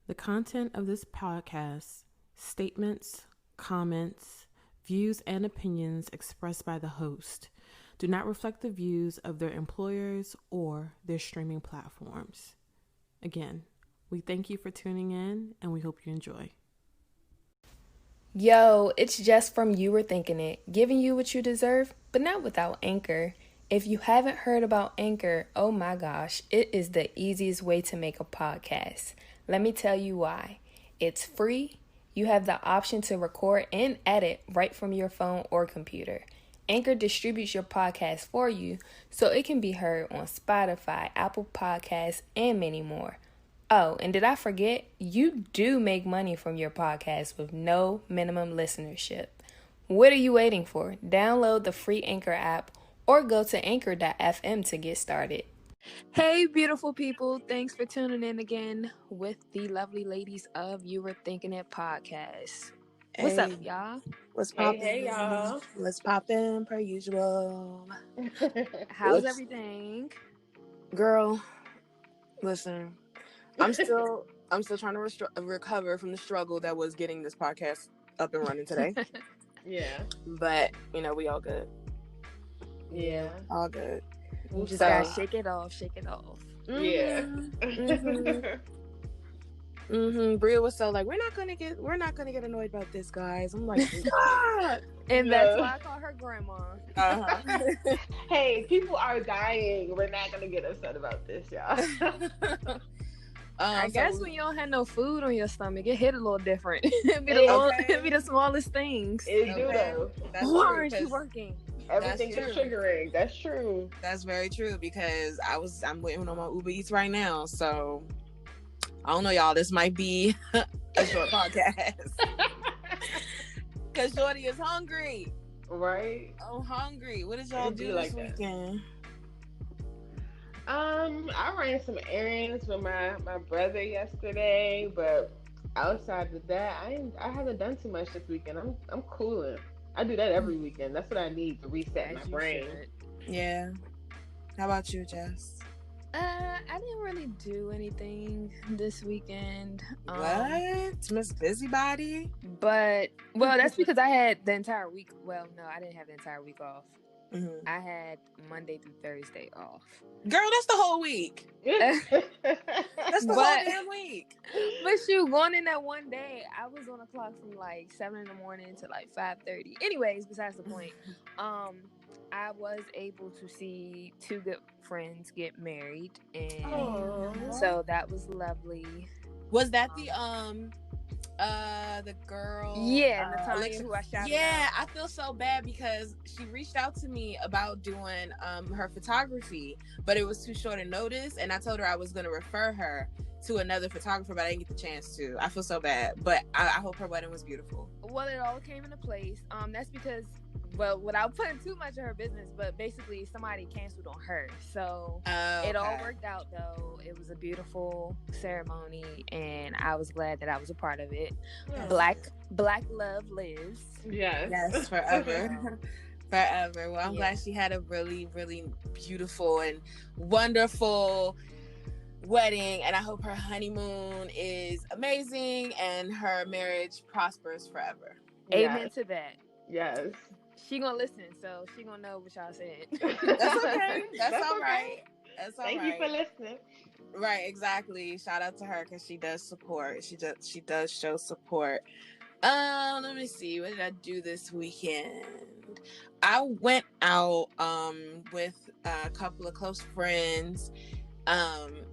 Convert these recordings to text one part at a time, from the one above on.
The content of this podcast, statements, comments, views, and opinions expressed by the host do not reflect the views of their employers or their streaming platforms. Again, we thank you for tuning in and we hope you enjoy. Yo, it's Jess from You Were Thinking It, giving you what you deserve, but not without Anchor. If you haven't heard about Anchor, oh my gosh, it is the easiest way to make a podcast. Let me tell you why. It's free. You have the option to record and edit right from your phone or computer. Anchor distributes your podcast for you so it can be heard on Spotify, Apple Podcasts, and many more. Oh, and did I forget? You do make money from your podcast with no minimum listenership. What are you waiting for? Download the free Anchor app or go to anchor.fm to get started. Hey, beautiful people. Thanks for tuning in again with the lovely ladies of You Were Thinking It podcast. What's up, y'all? What's poppin'? Hey, y'all. What's poppin' per usual? How's everything? Girl, listen. I'm still trying to recover from the struggle that was getting this podcast up and running today. Yeah. But, we all good. Yeah. All good. You just gotta shake it off. Yeah. Bria was so like, we're not gonna get annoyed about this, guys. I'm like, ah! And that's why I call her grandma. Uh-huh. Hey, people are dying. We're not gonna get upset about this, y'all. I guess when you don't have no food on your stomach, it hit a little different. It'd be the smallest things. It do though. Why aren't you working? Everything is triggering. That's true. That's very true because I'm waiting on my Uber Eats right now. So I don't know, y'all. This might be a short podcast because Shorty is hungry. Right. I'm hungry. What did y'all do this weekend? I ran some errands with my brother yesterday, but outside of that, I haven't done too much this weekend. I'm cooling. I do that every weekend. That's what I need to reset my brain. Yeah. How about you, Jess? I didn't really do anything this weekend. What? Miss Busybody? But, that's because I had the entire week. Well, no, I didn't have the entire week off. Mm-hmm. I had Monday through Thursday off. Girl, that's the whole week. That's the whole damn week. But shoot, going in that one day, I was on the clock from like 7 in the morning to like 5:30. Anyways, besides the point, I was able to see two good friends get married, and so that was lovely. Was that the girl? Yeah, Natalia, who I shouted yeah, out. I feel so bad because she reached out to me about doing her photography, but it was too short a notice, and I told her I was going to refer her to another photographer, but I didn't get the chance to. I feel so bad, but I hope her wedding was beautiful. Well, it all came into place. That's because, well, without putting too much of her business, but basically somebody canceled on her. So It all worked out, though. It was a beautiful ceremony, and I was glad that I was a part of it. Yeah. Black love lives. Yes, forever. Forever. Well, I'm glad she had a really, really beautiful and wonderful wedding, and I hope her honeymoon is amazing and her marriage prospers forever. Amen to that. Yes. She gonna listen, so she gonna know what y'all said. That's okay. That's all right. That's all right. Thank you for listening. Right, exactly. Shout out to her because she does support. She does show support. Let me see. What did I do this weekend? I went out with a couple of close friends.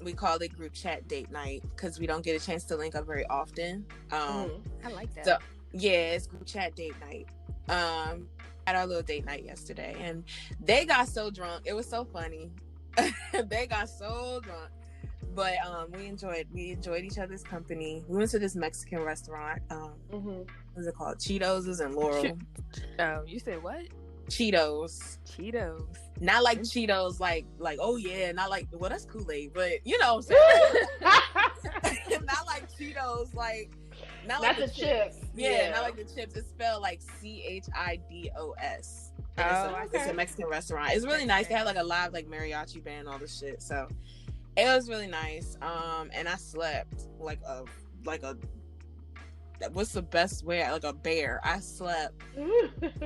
We call it group chat date night because we don't get a chance to link up very often. I like that. So yeah, it's group chat date night. Had our little date night yesterday, and they got so drunk. It was so funny. They got so drunk, but we enjoyed each other's company. We went to this Mexican restaurant. What's it called? Cheetos and Laurel. You said what? Cheetos. Not like Cheetos, like oh yeah, not like, well, that's Kool-Aid, but you know what I'm saying. Not like Cheetos, like not like the chips. Yeah, not like the chips. It's spelled like CHIDOS. It's a Mexican restaurant. It's really nice. They had like a live like mariachi band and all this shit. So it was really nice. And I slept like a like a, what's the best way, like a bear. I slept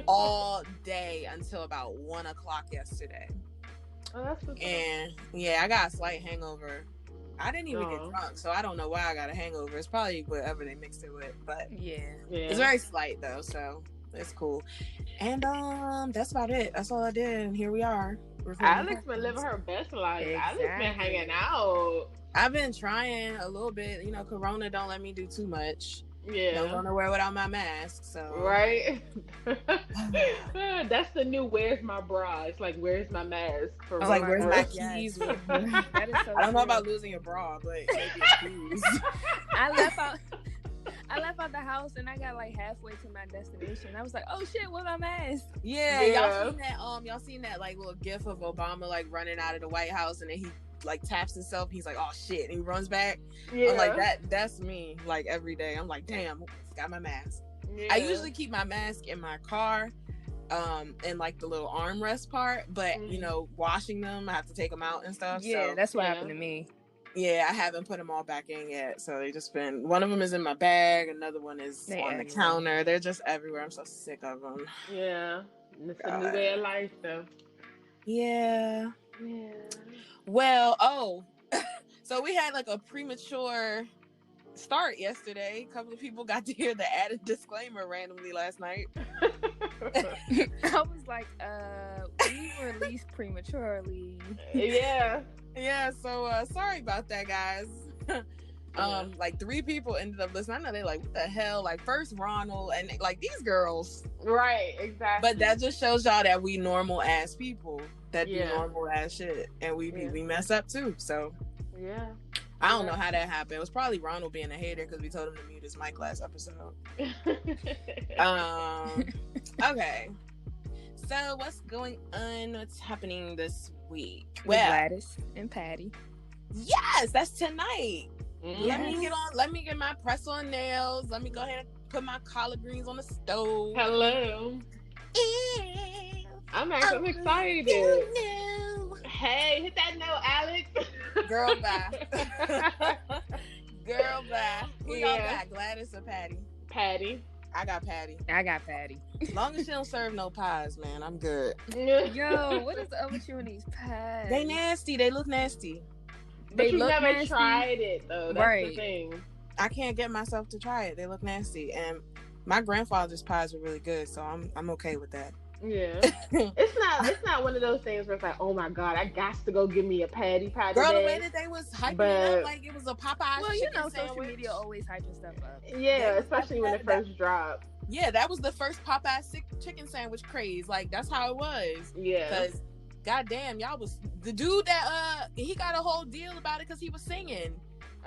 all day until about 1 o'clock yesterday. Oh, that's what's and yeah, I got a slight hangover. I didn't even get drunk, so I don't know why I got a hangover. It's probably whatever they mixed it with, but it's very slight though, so it's cool. And that's about it. That's all I did, and here we are. Alex been living her best life. Exactly. Alex been hanging out. I've been trying a little bit. You know, Corona don't let me do too much. Yeah, don't go nowhere without my mask. So right. That's the new "Where's my bra?" It's like, "Where's my mask?" For like, "Where's my keys?" That is so I don't know about losing your bra, but maybe keys. I left out the house and I got like halfway to my destination. I was like, "Oh shit, where's my mask?" Yeah, y'all seen that like little gif of Obama like running out of the White House and then he like taps himself. He's like, "Oh shit," and he runs back. Yeah. I'm like, that's me. Like every day, I'm like, "Damn, got my mask." Yeah. I usually keep my mask in my car, in like the little armrest part. But you know, washing them, I have to take them out and stuff. Yeah, so, that's what happened to me. Yeah, I haven't put them all back in yet. So they just been. One of them is in my bag. Another one is on the counter. They're just everywhere. I'm so sick of them. Yeah, it's a new way of life, though. Yeah. Yeah. Well, so we had like a premature start yesterday. A couple of people got to hear the added disclaimer randomly last night. I was like, we released prematurely. Yeah. So sorry about that, guys. Like 3 people ended up listening. I know they're like, what the hell? Like first Ronald and like these girls. Right, exactly. But that just shows y'all that we normal ass people that do normal ass shit, and we mess up too. So I don't know how that happened. It was probably Ronald being a hater because we told him to mute his mic last episode. Okay. So what's going on? What's happening this week? Well, Gladys and Patty. Yes, that's tonight. Yes. Let me get my press on nails. Let me go ahead and put my collard greens on the stove. Hello. I'm excited. Hey, hit that note, Alex. Girl, bye. Girl, bye. Who y'all got, Gladys or Patty? Patty. I got Patty. As long as she don't serve no pies, man, I'm good. Yo, what is up with you and these pies? They nasty. They look nasty. But you never nasty. Tried it, though. That's the thing. I can't get myself to try it. They look nasty. And my grandfather's pies were really good, so I'm okay with that. Yeah. It's not one of those things where it's like, oh my God, I got to go give me a patty pie today. Girl, the way that they was hyping it up like it was a Popeye chicken sandwich. Social media always hyping stuff up. Yeah, especially when it first dropped. Yeah, that was the first Popeye chicken sandwich craze. Like, that's how it was. Yeah. Because, goddamn, y'all was... The dude that, he got a whole deal about it because he was singing.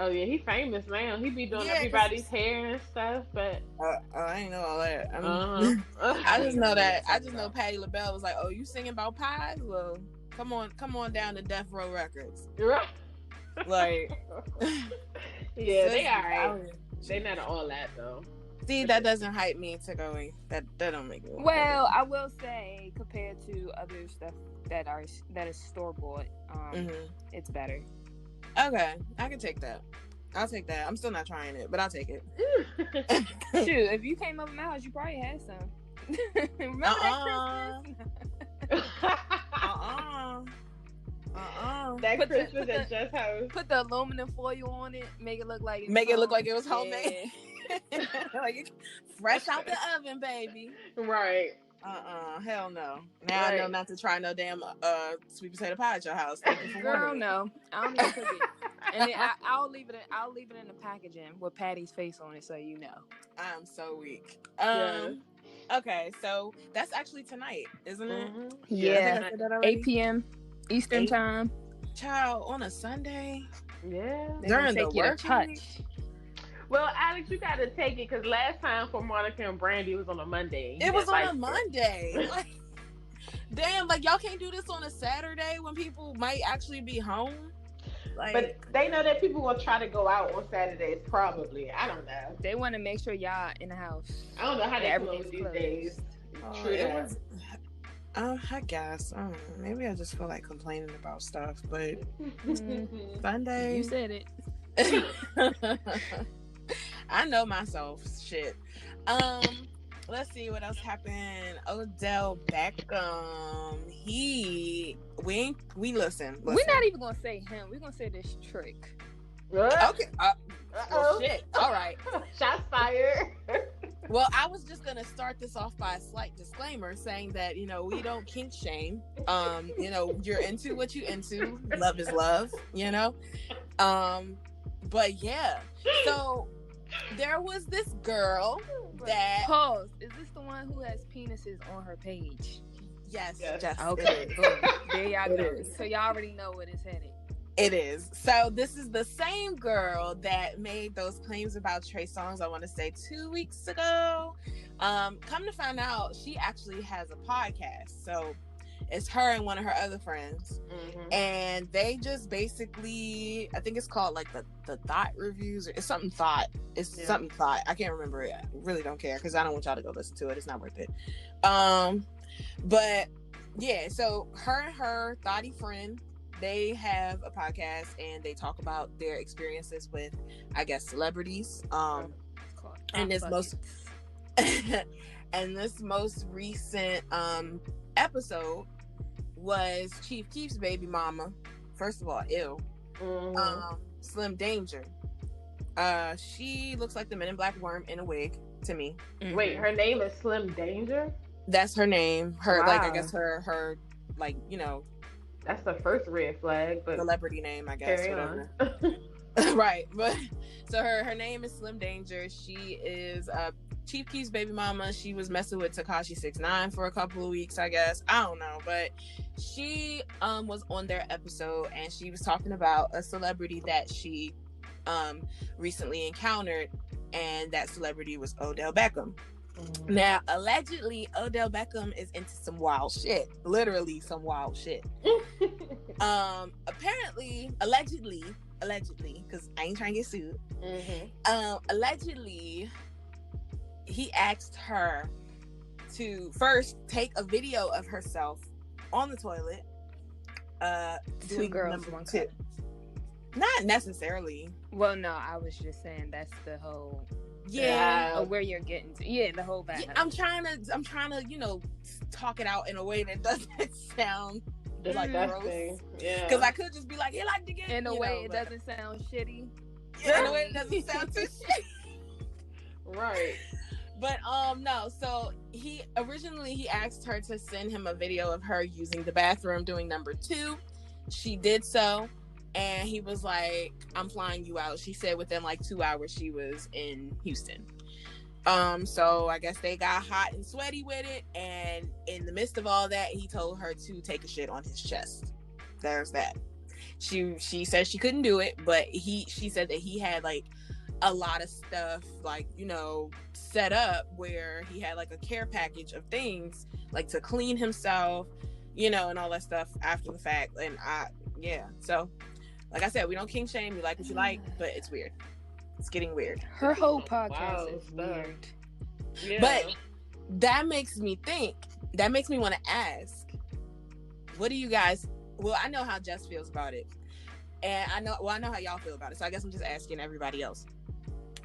Oh, yeah, he famous now. He be doing everybody's hair and stuff, but... I ain't know all that. I just know that. I just know Patti LaBelle was like, oh, you singing about pies? Well, come on down to Death Row Records. Right. Like... Yeah, they all right. They not all that, though. See, that doesn't hype me to going. That don't make me. Well, I will say, compared to other stuff that is store bought, it's better. Okay, I can take that. I'll take that. I'm still not trying it, but I'll take it. Shoot, if you came over my house, you probably had some. Remember that Christmas? That Christmas at Just House. Put the aluminum foil on it. Make it look like it was homemade. Like fresh out the oven, baby. Right. Hell no. Now I know not to try no damn sweet potato pie at your house. Girl, no. I don't even cook it. And then I'll leave it in the packaging with Patty's face on it, so you know. I'm so weak. Okay, so that's actually tonight, isn't it? Yeah. 8 p.m. Eastern time. Child, on a Sunday. Yeah. During the work touch. Well, Alex, you gotta take it because last time for Monica and Brandy was on a Monday. It was on a Monday. Like, damn, like y'all can't do this on a Saturday when people might actually be home. Like, but they know that people will try to go out on Saturdays. Probably, I don't know. They want to make sure y'all in the house. I don't know how they close these days. True. I guess. I don't know. Maybe I just feel like complaining about stuff, but Sunday. You said it. I know myself. Shit. Let's see what else happened. Odell Beckham. We listen. We're not even gonna say him. We're gonna say this trick. Okay. Well, shit. All right. Shots fired. Well, I was just gonna start this off by a slight disclaimer saying that we don't kink shame. You're into what you into. Love is love. But yeah. So there was this girl that. Pause. Is this the one who has penises on her page? Yes. Okay. Boom. There y'all go. So y'all already know what is headed. It is. So this is the same girl that made those claims about Trey Songz, I want to say 2 weeks ago. Come to find out, she actually has a podcast. So it's her and one of her other friends. Mm-hmm. And they just basically, I think it's called like the Thought Reviews. Or it's something Thought. Something Thought. I can't remember it. I really don't care because I don't want y'all to go listen to it. It's not worth it. But yeah, so her and her thoughty friend, they have a podcast and they talk about their experiences with, I guess, celebrities. And this most recent episode was Chief Keef's baby mama. First of all, ew. Mm-hmm. Slim Danger. She looks like the Men in Black worm in a wig to me. Mm-hmm. Wait, her name is Slim Danger? That's her name. Her, wow. Like, I guess her, like, that's the first red flag, but celebrity name, I guess. Whatever. Right, but so her name is Slim Danger. She is Chief Keef's baby mama. She was messing with Tekashi 6ix9ine for a couple of weeks, I guess. I don't know, but she was on their episode and she was talking about a celebrity that she recently encountered, and that celebrity was Odell Beckham. Mm-hmm. Now, allegedly, Odell Beckham is into some wild shit. Literally some wild shit. Apparently, allegedly, because I ain't trying to get sued. Mm-hmm. Allegedly, he asked her to first take a video of herself on the toilet. Two girls, one cup. Not necessarily. Well, no, I was just saying that's the whole. Yeah, where you're getting to. Yeah, the whole back. Yeah, I'm trying to, talk it out in a way that doesn't sound like gross. Yeah, because I could just be like, he like to get in a way it doesn't sound shitty. Yeah, in a way it doesn't sound too shitty. Right. But no. So he asked her to send him a video of her using the bathroom doing number 2. She did so. And he was like, I'm flying you out. She said within like 2 hours she was in Houston. So I guess they got hot and sweaty with it. And in the midst of all that, he told her to take a shit on his chest. There's that. She said she couldn't do it, but she said that he had like a lot of stuff like, set up where he had like a care package of things like to clean himself, and all that stuff after the fact. And so like I said, we don't kink shame. You like what you like, but it's weird. It's getting weird. Her whole podcast is weird. Yeah. But that makes me think. That makes me want to ask, what do you guys... Well, I know how Jess feels about it. And I know how y'all feel about it. So I guess I'm just asking everybody else.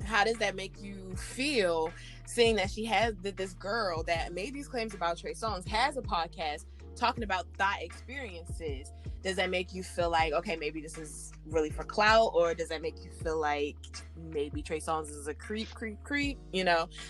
How does that make you feel seeing that she has this girl that made these claims about Trey Songz has a podcast talking about thought experiences? Does that make you feel like, okay, maybe this is really for clout? Or does that make you feel like maybe Trey Songz is a creep?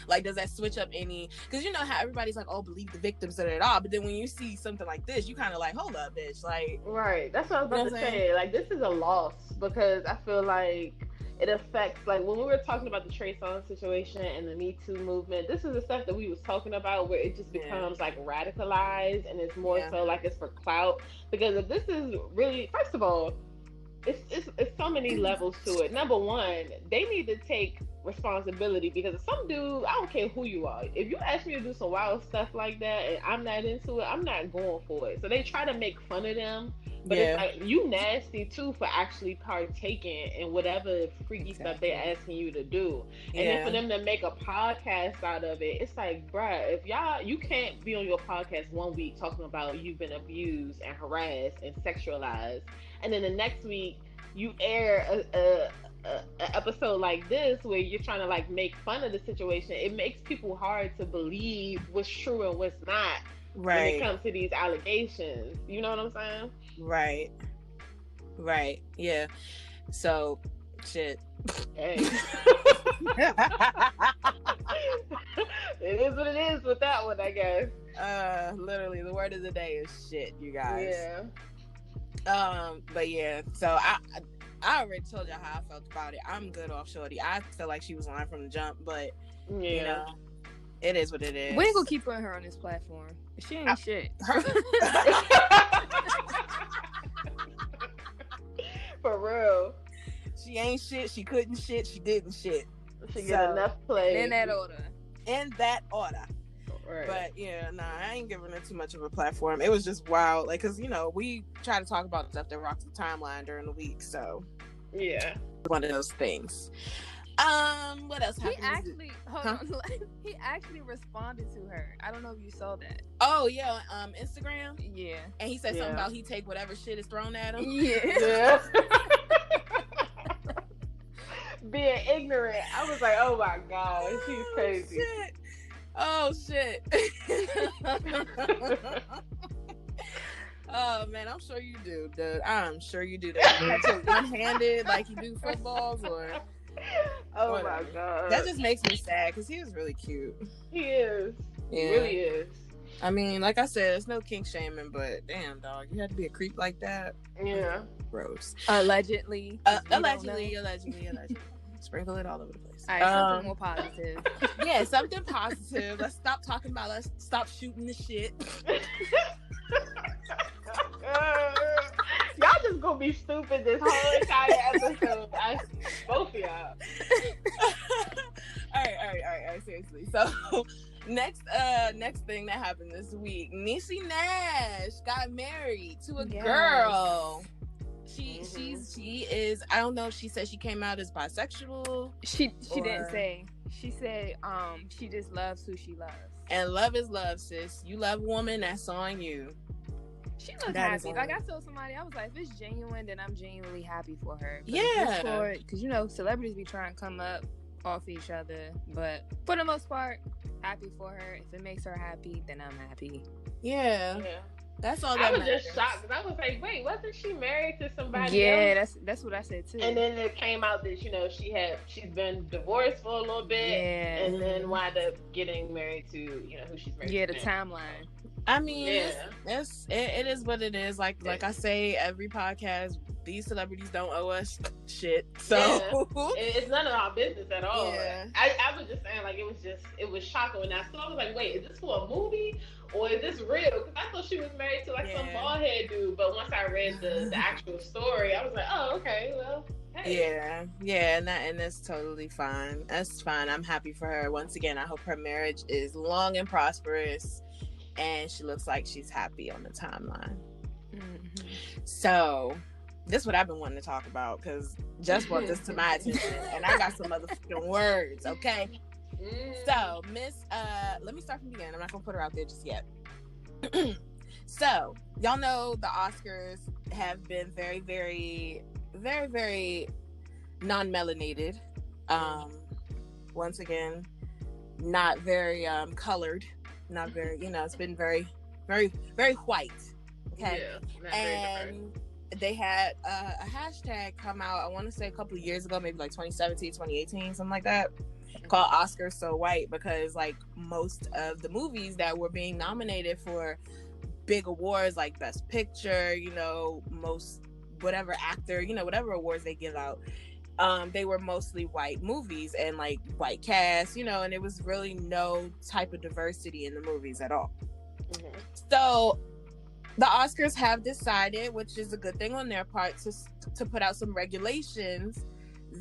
Like, does that switch up any? Because how everybody's like, oh, believe the victims of it all. But then when you see something like this, you kind of like, hold up, bitch. Like, right. That's what I was about to say. Like, this is a loss because I feel like it affects, like, when we were talking about the Trey Songz situation and the Me Too movement, this is the stuff that we was talking about where it just becomes like radicalized and it's more so like it's for clout. Because if this is really, first of all, it's so many levels to it. Number one, they need to take responsibility because some dude, I don't care who you are, if you ask me to do some wild stuff like that and I'm not into it, I'm not going for it. So they try to make fun of them. But it's like, you nasty too for actually partaking in whatever freaky stuff they're asking you to do. And then for them to make a podcast out of it, it's like, bruh, if you can't be on your podcast 1 week talking about you've been abused and harassed and sexualized, and then the next week you air an episode like this where you're trying to like make fun of the situation, it makes people hard to believe what's true and what's not when it Right. comes to these allegations. You know what I'm saying? Right. Right. Yeah. So, shit. Hey. It is what it is with that one, I guess. Literally, the word of the day is shit, you guys. Yeah. But yeah, so I already told y'all how I felt about it. I'm good off Shorty. I feel like she was lying from the jump, but Yeah. you know, it is what it is. We ain't gonna keep putting her on this platform. She ain't shit. For real. She ain't shit. She couldn't shit. She didn't shit. She get enough play. In that order. In that order. Right. But yeah, nah, I ain't giving her too much of a platform. It was just wild, like, cause you know we try to talk about stuff that rocks the timeline during the week, so yeah, one of those things. What else happened? He actually he actually responded to her. I don't know if you saw that. Oh yeah, Instagram. Yeah, and he said something about he take whatever shit is thrown at him. Yeah. Being ignorant, I was like, oh my god, she's crazy. Shit. Oh shit. Oh man, I'm sure you do, dude. I'm sure you do that. You catch it one-handed like you do footballs, or oh whatever. my god, that just makes me sad because he was really cute. He is. Yeah. He really is. I mean, like I said, it's no kink shaming, but damn, dog, you had to be a creep like that. Yeah. Gross. Allegedly. Allegedly. Sprinkle it all over the place. All right, something more positive. Yeah, something positive. Let's stop shooting the shit. Y'all just gonna be stupid this whole entire episode. Both of y'all. All right. Seriously. So next thing that happened this week, Niecy Nash got married to a girl. She is, I don't know if she said she came out as bisexual. She didn't say. She said she just loves who she loves. And love is love, sis. You love a woman, that's on you. She looks happy. Like I told somebody, I was like, if it's genuine, then I'm genuinely happy for her. But yeah. Because you know, celebrities be trying to come up off each other, but for the most part, happy for her. If it makes her happy, then I'm happy. Yeah. That's all that I was matters. just shocked because I was like, wait, wasn't she married to somebody else? That's what I said too. And then it came out that, you know, she's been divorced for a little bit, and then wound up getting married to, you know, who she's married to. Yeah, the timeline. I mean, it is what it is. Like I say every podcast, these celebrities don't owe us shit. So it's none of our business at all. Yeah. I was just saying, like, it was shocking when I saw. I was like, wait, is this for a movie or is this real? Because I thought she was married to like some bald head dude. But once I read the actual story, I was like, oh, okay, well. Hey. Yeah, and that's totally fine. That's fine. I'm happy for her. Once again, I hope her marriage is long and prosperous. And she looks like she's happy on the timeline. Mm-hmm. So, this is what I've been wanting to talk about because Jess brought this to my attention, and I got some motherfucking words, okay? So, let me start from the beginning. I'm not gonna put her out there just yet. So, y'all know the Oscars have been very, very, very, very non-melanated. Once again, not very colored. Not very, it's been very, very, very white. Okay. Yeah, and they had a hashtag come out, I want to say a couple of years ago, maybe like 2017, 2018, something like that, called Oscars So White, because like most of the movies that were being nominated for big awards like Best Picture, most whatever actor, whatever awards they give out, they were mostly white movies and like white cast, and it was really no type of diversity in the movies at all. Mm-hmm. So the Oscars have decided, which is a good thing on their part, to put out some regulations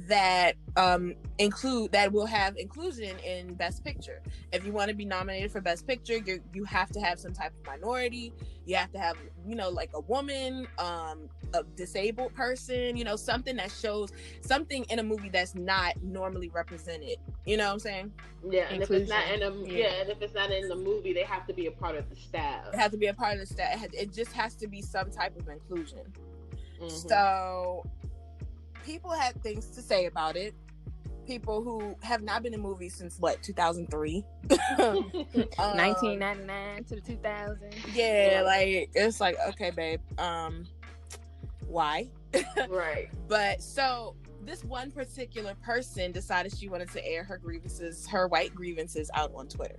that will have inclusion in Best Picture. If you want to be nominated for Best Picture, you have to have some type of minority. You have to have, like a woman, a disabled person, something that shows something in a movie that's not normally represented. You know what I'm saying? Yeah, and inclusion. If it's not in and if it's not in the movie, they have to be a part of the staff. It has to be a part of the staff. It just has to be some type of inclusion. Mm-hmm. So people had things to say about it. People who have not been in movies since 2003, 1999 to the 2000s. Yeah, like it's like, okay, babe, why? Right. But so this one particular person decided she wanted to air her grievances, her white grievances, out on Twitter.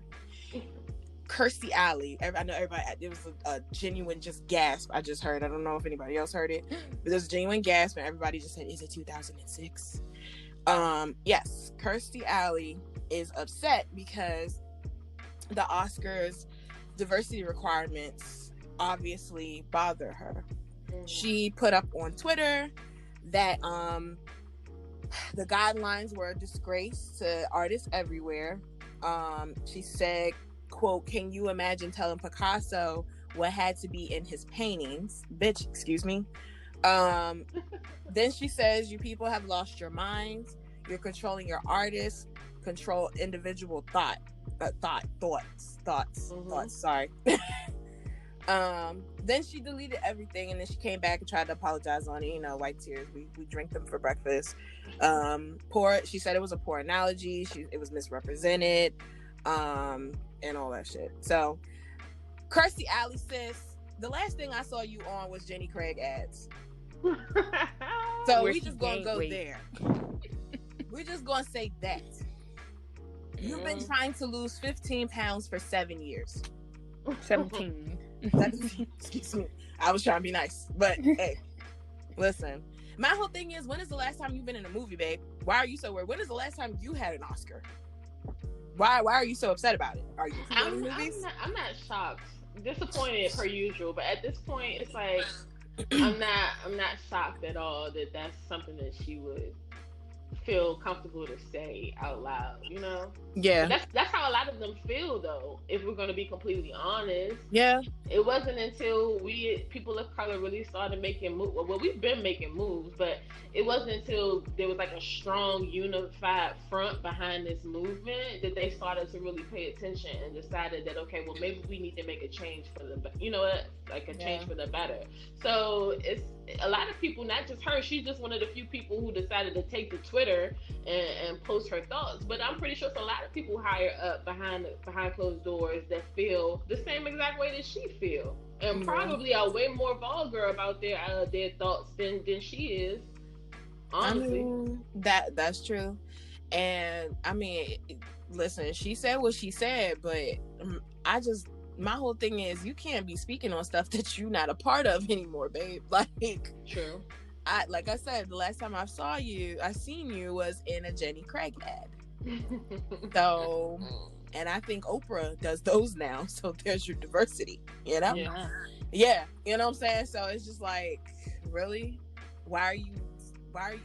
Kirstie Alley. I know everybody. It was a genuine just gasp. I just heard. I don't know if anybody else heard it, but there's a genuine gasp, and everybody just said, "Is it 2006?" Yes, Kirstie Alley is upset because the Oscars diversity requirements obviously bother her. She put up on Twitter that the guidelines were a disgrace to artists everywhere. She said, quote, "Can you imagine telling Picasso what had to be in his paintings? Bitch, excuse me." Then she says, "You people have lost your minds. You're controlling your artists. Control individual thoughts. Sorry." Then she deleted everything, and then she came back and tried to apologize on it. White tears. We drink them for breakfast. She said it was a poor analogy. It was misrepresented, and all that shit. So, Kirstie Alley, sis, the last thing I saw you on was Jenny Craig ads. So we just gonna go there. We're just gonna say that. You've been trying to lose 15 pounds for 7 years. 17. Excuse me. I was trying to be nice. But hey, listen. My whole thing is, when is the last time you've been in a movie, babe? Why are you so worried? When is the last time you had an Oscar? Why are you so upset about it? Are you I'm not shocked. Disappointed per usual, but at this point it's like I'm not shocked at all that that's something that she would feel comfortable to say out loud, Yeah. But that's how a lot of them feel, though, if we're going to be completely honest. Yeah. It wasn't until people of color really started making moves. Well, we've been making moves, but it wasn't until there was like a strong unified front behind this movement that they started to really pay attention and decided that, okay, well, maybe we need to make a change for the, change for the better. So it's a lot of people, not just her. She's just one of the few people who decided to take to Twitter and post her thoughts. But I'm pretty sure it's a lot of people higher up behind closed doors that feel the same exact way that she feel, and probably are way more vulgar about their thoughts than she is. Honestly, I mean, that's true. And I mean, listen, she said what she said, but my whole thing is, you can't be speaking on stuff that you're not a part of anymore, babe. Like, true. Like I said, the last time I seen you was in a Jenny Craig ad. So, and I think Oprah does those now. So there's your diversity, Yeah. You know what I'm saying? So it's just like, really? Why are you?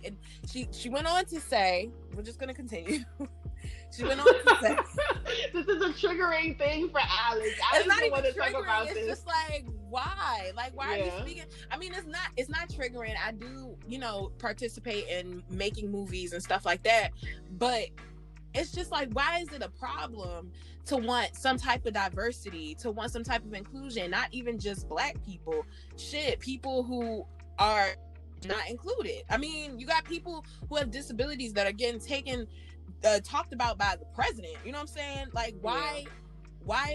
And she went on to say, we're just going to continue. She went on to say, this is a triggering thing for Alex. I don't want to talk about this. It's just like, why? Like, why are you speaking? I mean, it's not triggering. I do, participate in making movies and stuff like that. But it's just like, why is it a problem to want some type of diversity, to want some type of inclusion? Not even just Black people. Shit, people who are not included. I mean, you got people who have disabilities that are getting talked about by the president. You know what I'm saying? Like, why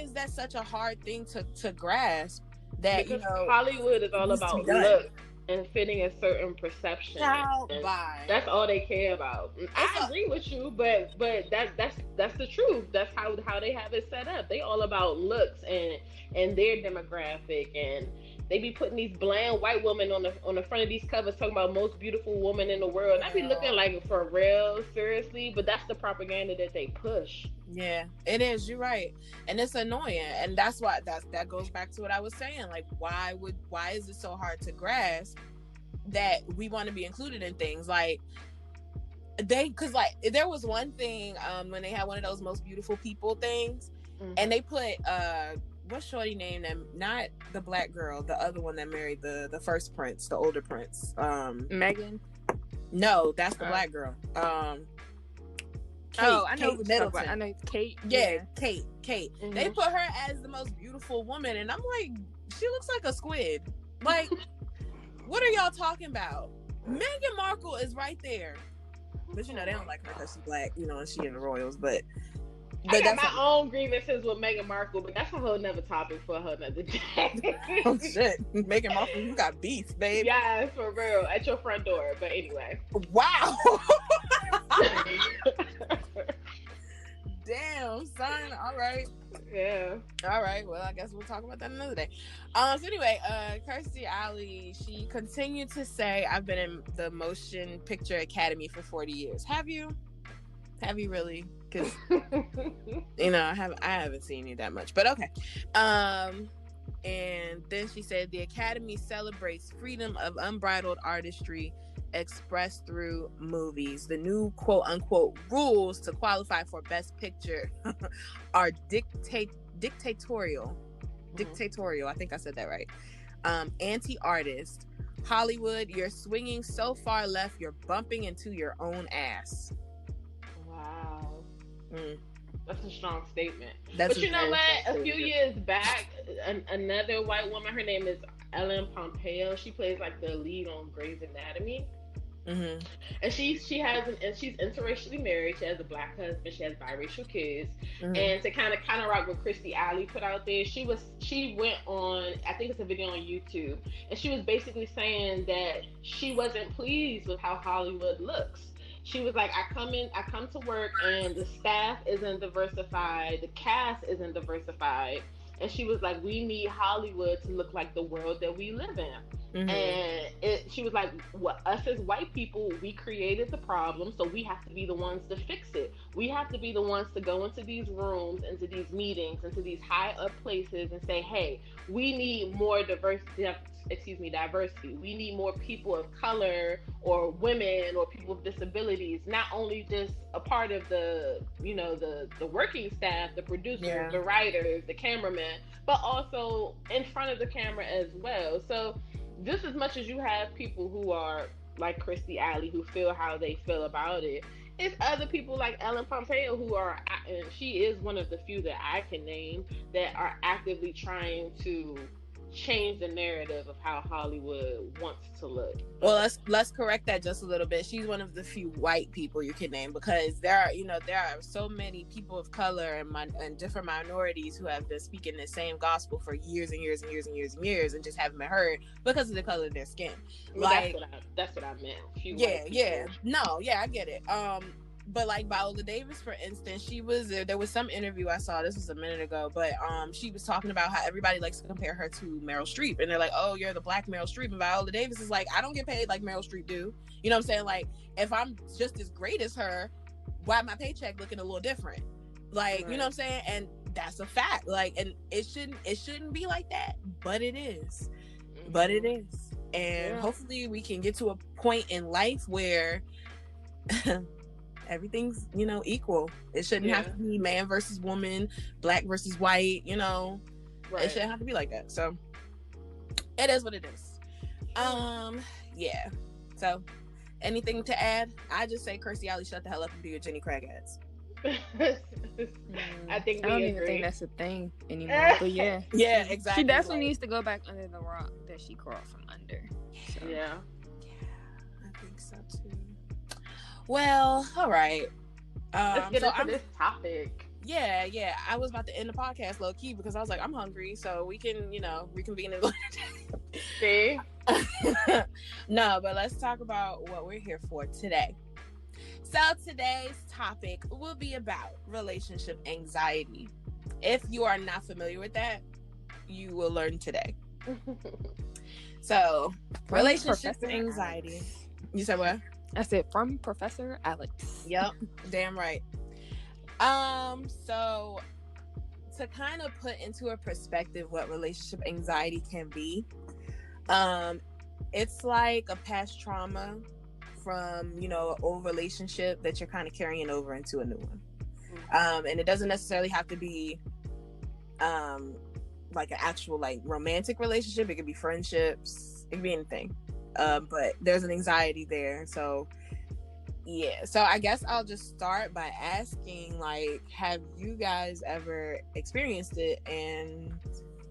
is that such a hard thing to grasp? That because Hollywood is all about look and fitting a certain perception. That's all they care about. I agree with you, but that's the truth. That's how they have it set up. They all about looks and their demographic, and they be putting these bland white women on the front of these covers talking about most beautiful woman in the world. And I be looking like, for real, seriously, but that's the propaganda that they push. Yeah, it is. You're right. And it's annoying. And that's why that goes back to what I was saying. Like, why is it so hard to grasp that we want to be included in things? Like, because like there was one thing when they had one of those most beautiful people things, and they put what's shorty name, that not the Black girl, the other one that married the first prince, the older prince, Megan. No, that's the Black girl. Kate, I know Kate Middleton. I know Kate. Yeah. Kate. Mm-hmm. They put her as the most beautiful woman, and I'm like, she looks like a squid. Like, what are y'all talking about? Meghan Markle is right there. But they don't like her because she's black, and she in the royals. But I got that's my own grievances with Meghan Markle, but that's a whole nother topic for a whole nother day. Oh shit, Meghan Markle, you got beef, babe. Yes, for real, at your front door. But anyway. Wow. Damn, son. All right. Yeah. All right. Well, I guess we'll talk about that another day. So anyway, Kirstie Alley, she continued to say, "I've been in the Motion Picture Academy for 40 years." Have you? Have you really? Because I haven't seen you that much. But okay. And then she said the Academy celebrates freedom of unbridled artistry expressed through movies. The new quote-unquote rules to qualify for Best Picture are dictatorial. I think I said that right. Anti-artist. Hollywood, you're swinging so far left, you're bumping into your own ass. Wow. Mm. That's a strong statement. But you know what? A few years back, another white woman, her name is Ellen Pompeo. She plays like the lead on Grey's Anatomy. Mm-hmm. And she's interracially married. She has a black husband. She has biracial kids. Mm-hmm. And to kind of rock what Kirstie Alley put out there, she went on, I think it's a video on YouTube, and she was basically saying that she wasn't pleased with how Hollywood looks. She was like, I come to work and the staff isn't diversified, the cast isn't diversified. And she was like, we need Hollywood to look like the world that we live in. Mm-hmm. And she was like, us as white people, we created the problem, so we have to be the ones to fix it. We have to be the ones to go into these rooms, into these meetings, into these high up places and say, hey, we need more diversity. We need more people of color or women or people with disabilities, not only just a part of the working staff, the producers, the writers, the cameramen, but also in front of the camera as well. So just as much as you have people who are like Kirstie Alley who feel how they feel about it, it's other people like Ellen Pompeo who are, and she is one of the few that I can name, that are actively trying to change the narrative of how Hollywood wants to look. Well, let's correct that just a little bit. She's one of the few white people you can name, because there are so many people of color and different minorities who have been speaking the same gospel for years and years and years and years and years and just haven't been heard because of the color of their skin. Like that's what I meant. I get it. But like Viola Davis, for instance, there was some interview I saw, this was a minute ago, but she was talking about how everybody likes to compare her to Meryl Streep, and they're like, oh, you're the black Meryl Streep. And Viola Davis is like, I don't get paid like Meryl Streep do. You know what I'm saying? Like, if I'm just as great as her, why my paycheck looking a little different? Like, right. You know what I'm saying? And that's a fact. Like, and it shouldn't be like that, but it is. And hopefully we can get to a point in life where everything's equal. It shouldn't have to be man versus woman, black versus white. Right. It shouldn't have to be like that. So it is what it is. So anything to add? I just say Kirstie Alley, shut the hell up and do your Jenny Craig ads. I don't even think that's a thing anymore. But yeah, exactly. She definitely needs to go back under the rock that she crawled from under. So. Yeah, I think so too. Well, all right. Let's get into this topic. Yeah. I was about to end the podcast low key because I was like, I'm hungry, so we can, reconvene it later. See? No, but let's talk about what we're here for today. So today's topic will be about relationship anxiety. If you are not familiar with that, you will learn today. So, relationship anxiety. You said what? I said from Professor Alex. Yep, damn right. So to kind of put into a perspective what relationship anxiety can be, it's like a past trauma from, an old relationship that you're kind of carrying over into a new one. And it doesn't necessarily have to be like an actual like romantic relationship. It could be friendships, it could be anything. But there's an anxiety there. So I guess I'll just start by asking, like, have you guys ever experienced it? And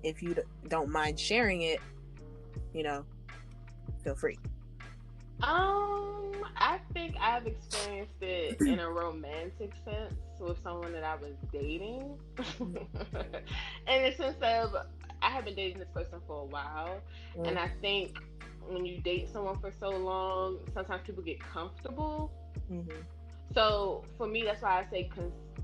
if you don't mind sharing it, feel free. I think I've experienced it in a romantic sense with someone that I was dating. In the sense of I have been dating this person for a while, and I think when you date someone for so long, sometimes people get comfortable. Mm-hmm. So for me, that's why I say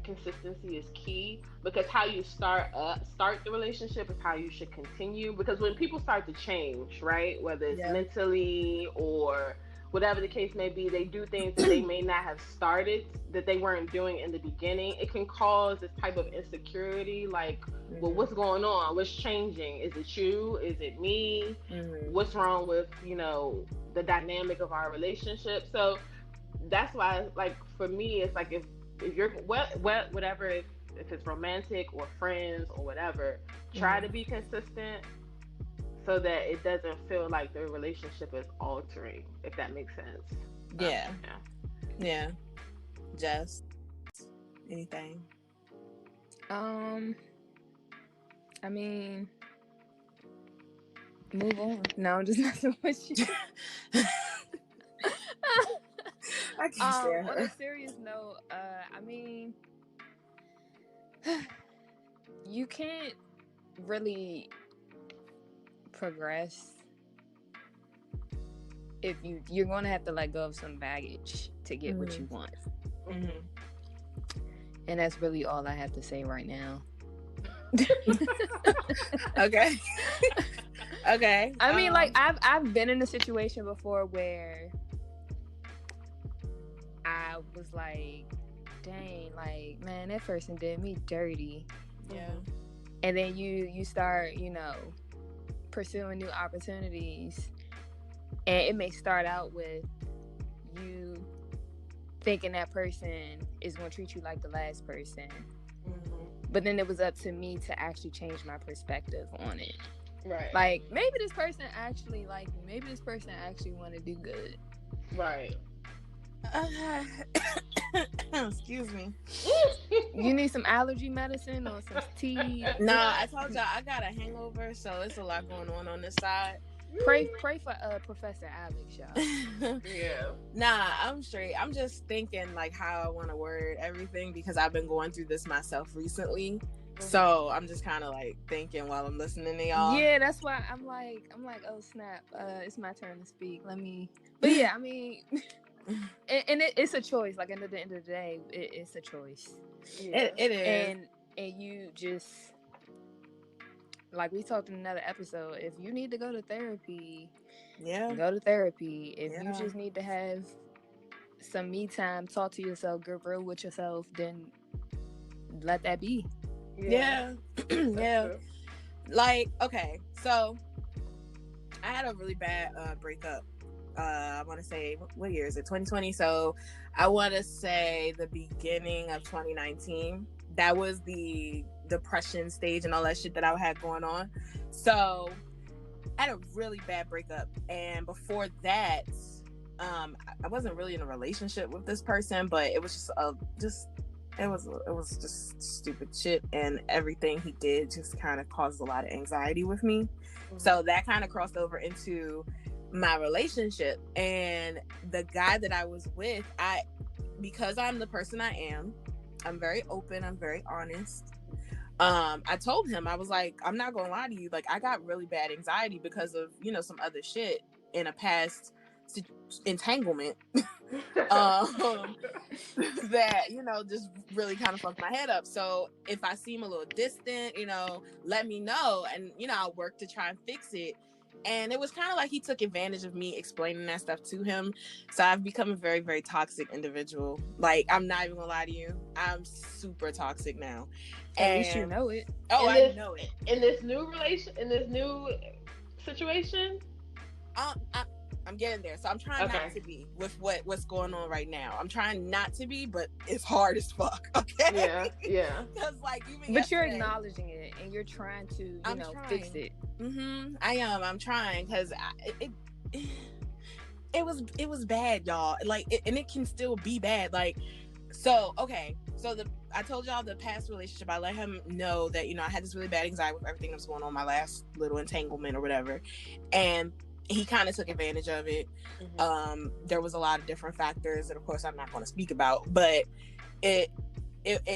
consistency is key, because how you start the relationship is how you should continue. Because when people start to change, right, whether it's Yeah. mentally or whatever the case may be, they do things that they may not have started, that they weren't doing in the beginning. It can cause this type of insecurity, like, well, Mm-hmm. what's going on? What's changing? Is it you? Is it me? Mm-hmm. What's wrong with, the dynamic of our relationship? So that's why, like, for me, it's like, if you're whatever, if it's romantic or friends or whatever, try to be consistent so that it doesn't feel like the relationship is altering, if that makes sense. Yeah. Yeah. Yeah. Just anything. I mean, move on. No, I'm just messing with you. I can't stand On a her. serious note, I mean, you can't really progress if you're going to have to let go of some baggage to get what you want. Mm-hmm. And that's really all I have to say right now. Okay. Okay. I mean, like, I've been in a situation before where I was like, dang, like, man, that person did me dirty. Yeah. And then you start, pursuing new opportunities, and it may start out with you thinking that person is going to treat you like the last person. But then it was up to me to actually change my perspective on it. Right. Like, maybe this person actually like me. Maybe this person actually want to do good. Right. Excuse me. You need some allergy medicine or some tea? No, I told y'all I got a hangover, so it's a lot going on this side. Pray for Professor Alex, y'all. Yeah. Nah, I'm straight. I'm just thinking like how I want to word everything, because I've been going through this myself recently. So I'm just kind of like thinking while I'm listening to y'all. Yeah, that's why I'm like, oh snap, it's my turn to speak. But yeah, I mean, and it's a choice. Like, at the end of the day, it's a choice. Yeah. It is. And you just, like we talked in another episode, if you need to go to therapy, go to therapy. If you just need to have some me time, talk to yourself, get real with yourself, then let that be. Yeah. Yeah. Like, okay, so I had a really bad breakup. I want to say, what year is it? 2020. So I want to say the beginning of 2019. That was the depression stage and all that shit that I had going on. So I had a really bad breakup, and before that, I wasn't really in a relationship with this person, but it was just it was just stupid shit, and everything he did just kind of caused a lot of anxiety with me. So that kind of crossed over into my relationship, and the guy that I was with, because I'm the person I am, I'm very open, I'm very honest. I told him, I was like, I'm not gonna lie to you, like, I got really bad anxiety because of, some other shit in a past entanglement that just really kind of fucked my head up. So if I seem a little distant, let me know, and I'll work to try and fix it. And it was kind of like he took advantage of me explaining that stuff to him. So I've become a very, very toxic individual. Like, I'm not even gonna lie to you, I'm super toxic now. At least you know it. Oh, I know it. In this new situation, I'm getting there. So I'm trying not to be with what's going on right now. I'm trying not to be, but it's hard as fuck. Okay. Yeah. Because like, but you're acknowledging it and you're trying to, fix it. I am. I'm trying, because it was bad, y'all. Like, and it can still be bad. Like, so okay. So I told y'all the past relationship, I let him know that I had this really bad anxiety with everything that was going on, my last little entanglement or whatever, and he kind of took advantage of it. There was a lot of different factors that, of course, I'm not going to speak about, but it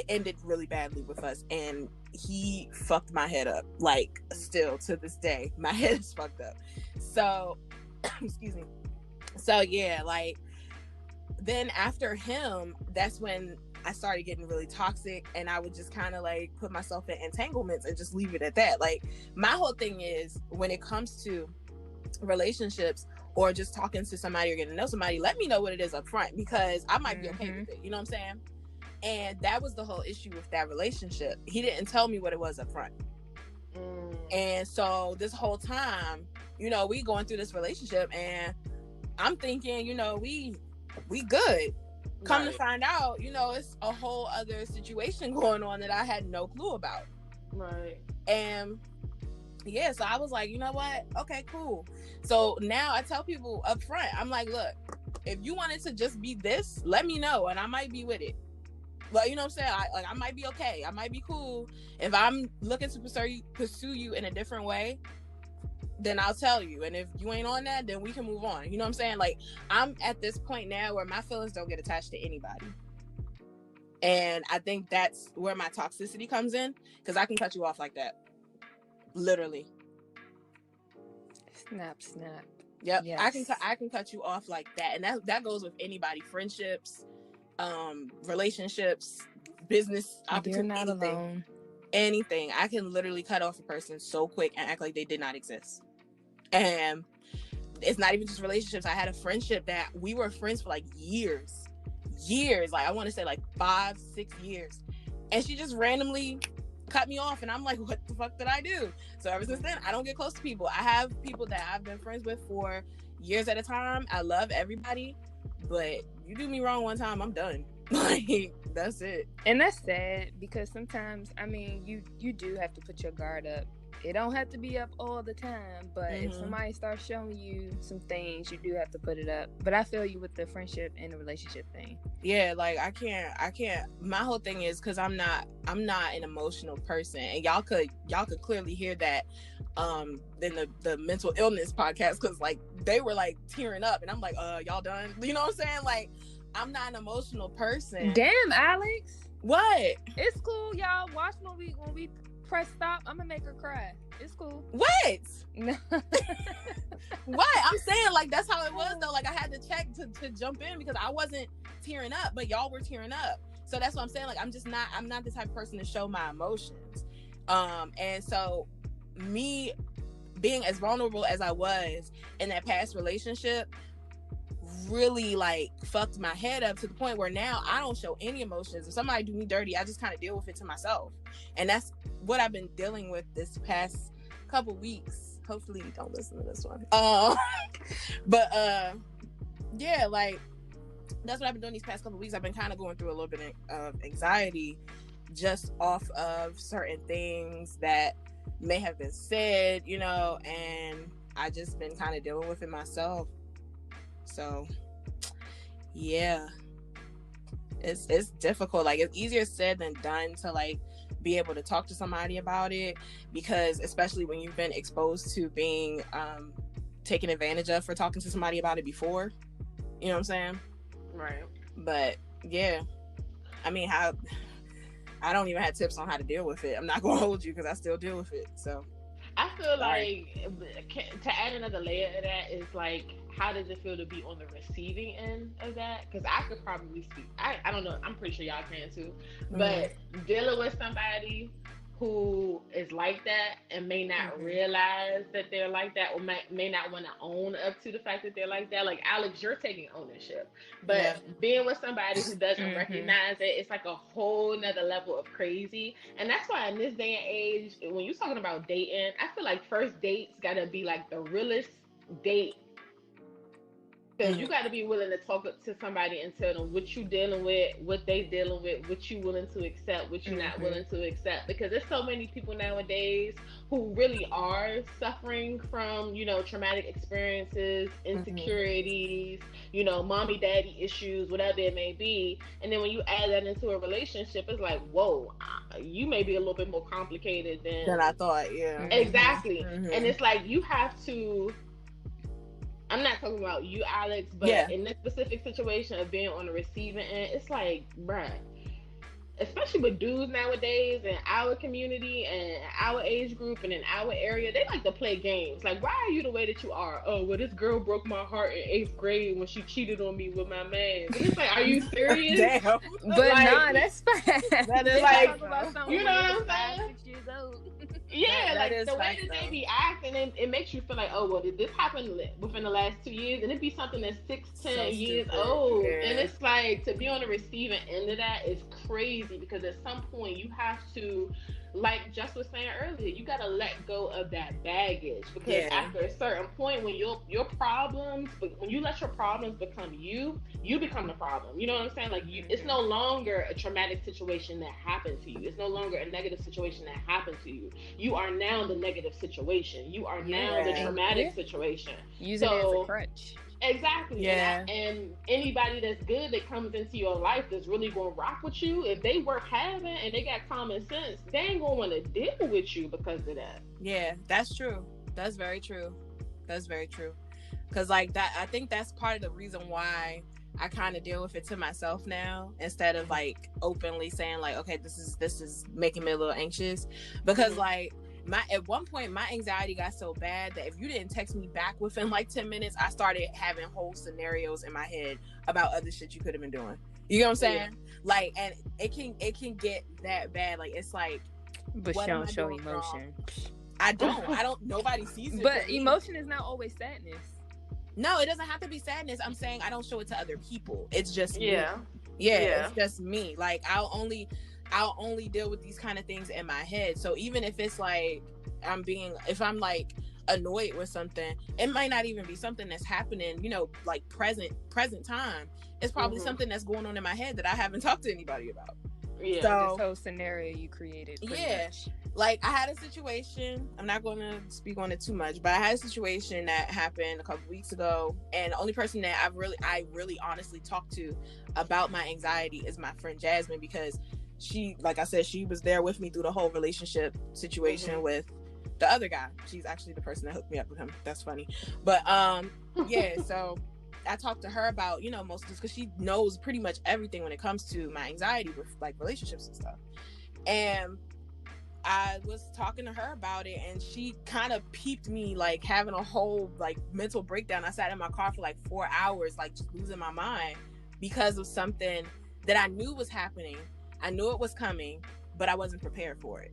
ended really badly with us, and he fucked my head up. Like, still to this day, my head is fucked up. So, excuse me. So yeah, like, then after him, that's when I started getting really toxic, and I would just kind of like put myself in entanglements and just leave it at that. Like, my whole thing is, when it comes to relationships or just talking to somebody or getting to know somebody, let me know what it is up front, because I might be okay with it. You know what I'm saying? And that was the whole issue with that relationship. He didn't tell me what it was up front. And so this whole time, you know, we going through this relationship, and I'm thinking, you know, we good. Come to find out, you know, it's a whole other situation going on that I had no clue about. Right. And yeah, so I was like, you know what? Okay, cool. So now I tell people up front, I'm like, look, if you wanted to just be this, let me know, and I might be with it. Well, you know what I'm saying? I might be okay. I might be cool. If I'm looking to pursue you in a different way, then I'll tell you. And if you ain't on that, then we can move on. You know what I'm saying? Like, I'm at this point now where my feelings don't get attached to anybody. And I think that's where my toxicity comes in, because I can cut you off like that. Literally. Snap. Yep. Yes. I can cut you off like that. And that goes with anybody. Friendships, relationships, business opportunities. You're not alone. Anything. I can literally cut off a person so quick and act like they did not exist. And it's not even just relationships. I had a friendship that we were friends for like years. Like, I want to say like 5-6 years. And she just randomly cut me off, and I'm like, what the fuck did I do? So ever since then, I don't get close to people. I have people that I've been friends with for years at a time. I love everybody, but you do me wrong one time, I'm done. Like, that's it. And that's sad, because sometimes, I mean, you do have to put your guard up. It don't have to be up all the time, but if somebody starts showing you some things, you do have to put it up. But I feel you with the friendship and the relationship thing. Yeah, like, I can't. My whole thing is, because I'm not an emotional person, and y'all could clearly hear that in the mental illness podcast, because like they were like tearing up, and I'm like, y'all done? You know what I'm saying? Like, I'm not an emotional person. Damn, Alex. What? It's cool, y'all. Watch when we press stop. I'm gonna make her cry. It's cool. What? No. What? I'm saying, like, that's how it was though. Like, I had to check to jump in, because I wasn't tearing up, but y'all were tearing up. So that's what I'm saying. Like, I'm not the type of person to show my emotions. And so me being as vulnerable as I was in that past relationship really like fucked my head up, to the point where now I don't show any emotions. If somebody do me dirty, I just kind of deal with it to myself. And that's what I've been dealing with this past couple weeks. Hopefully you don't listen to this one. But yeah, like, that's what I've been doing these past couple weeks. I've been kind of going through a little bit of anxiety just off of certain things that may have been said, you know, and I just been kind of dealing with it myself. So yeah, it's difficult. Like, it's easier said than done to like be able to talk to somebody about it, because especially when you've been exposed to being taken advantage of for talking to somebody about it before, you know what I'm saying? Right. But yeah, I mean, I don't even have tips on how to deal with it. I'm not gonna hold you, because I still deal with it. So I feel like to add another layer of that is like, how does it feel to be on the receiving end of that? Because I could probably speak. I don't know. I'm pretty sure y'all can too. But dealing with somebody who is like that and may not realize that they're like that, or may not want to own up to the fact that they're like that. Like, Alex, you're taking ownership. But being with somebody who doesn't recognize it, it's like a whole nother level of crazy. And that's why in this day and age, when you're talking about dating, I feel like first dates got to be like the realest date. Because you got to be willing to talk to somebody and tell them what you dealing with, what they dealing with, what you willing to accept, what you not willing to accept. Because there's so many people nowadays who really are suffering from, you know, traumatic experiences, insecurities, you know, mommy, daddy issues, whatever it may be. And then when you add that into a relationship, it's like, whoa, you may be a little bit more complicated than I thought. Yeah, exactly. And it's like, you have to I'm not talking about you, Alex, but in this specific situation of being on the receiving end, it's like, bruh, especially with dudes nowadays in our community and our age group and in our area, they like to play games. Like, why are you the way that you are? Oh, well, this girl broke my heart in 8th grade when she cheated on me with my man. And it's like, are you serious? Damn. But like, nah, that's fast. That is like, you know what I'm saying? 6 years old. Yeah, that like the way facts, that they though. be acting, it makes you feel like, oh, well, did this happen within the last 2 years? And it'd be something that's 6, 10 years old. Yeah. And it's like, to be on the receiving end of that is crazy, because at some point you have to, like Jess was saying earlier, you got to let go of that baggage, because after a certain point, when your problems, but when you let your problems become you become the problem. You know what I'm saying? Like, it's no longer a traumatic situation that happened to you. It's no longer a negative situation that happened to you. You are now the negative situation. You are now the traumatic situation. Use it as a crutch. Exactly. Yeah. And anybody that's good that comes into your life that's really going to rock with you, if they worth having and they got common sense, they ain't going to want to deal with you because of that. Yeah, that's true. That's very true. That's very true. Because, like, that, I think that's part of the reason why I kind of deal with it to myself now, instead of like openly saying like, okay, this is making me a little anxious, because like at one point my anxiety got so bad that if you didn't text me back within like 10 minutes, I started having whole scenarios in my head about other shit you could have been doing. You know what I'm saying? Like, and it can get that bad. Like, it's like, but you don't show emotion. I don't. Nobody sees it. But emotion is not always sadness. No, it doesn't have to be sadness. I'm saying I don't show it to other people. It's just me. Yeah. It's just me. Like, I'll only deal with these kind of things in my head. So even if it's like if I'm like annoyed with something, it might not even be something that's happening, you know, like present time. It's probably something that's going on in my head that I haven't talked to anybody about. Yeah. So, this whole scenario you created. Much. Like, I had a situation, I'm not going to speak on it too much, but I had a situation that happened a couple weeks ago, and the only person that I really honestly talked to about my anxiety is my friend Jasmine, because she, like I said, she was there with me through the whole relationship situation with the other guy. She's actually the person that hooked me up with him. That's funny. But yeah, so I talked to her about, you know, most of this, because she knows pretty much everything when it comes to my anxiety with like relationships and stuff. And I was talking to her about it, and she kind of peeped me like having a whole like mental breakdown. I sat in my car for like 4 hours, like just losing my mind because of something that I knew was happening. I knew it was coming, but I wasn't prepared for it.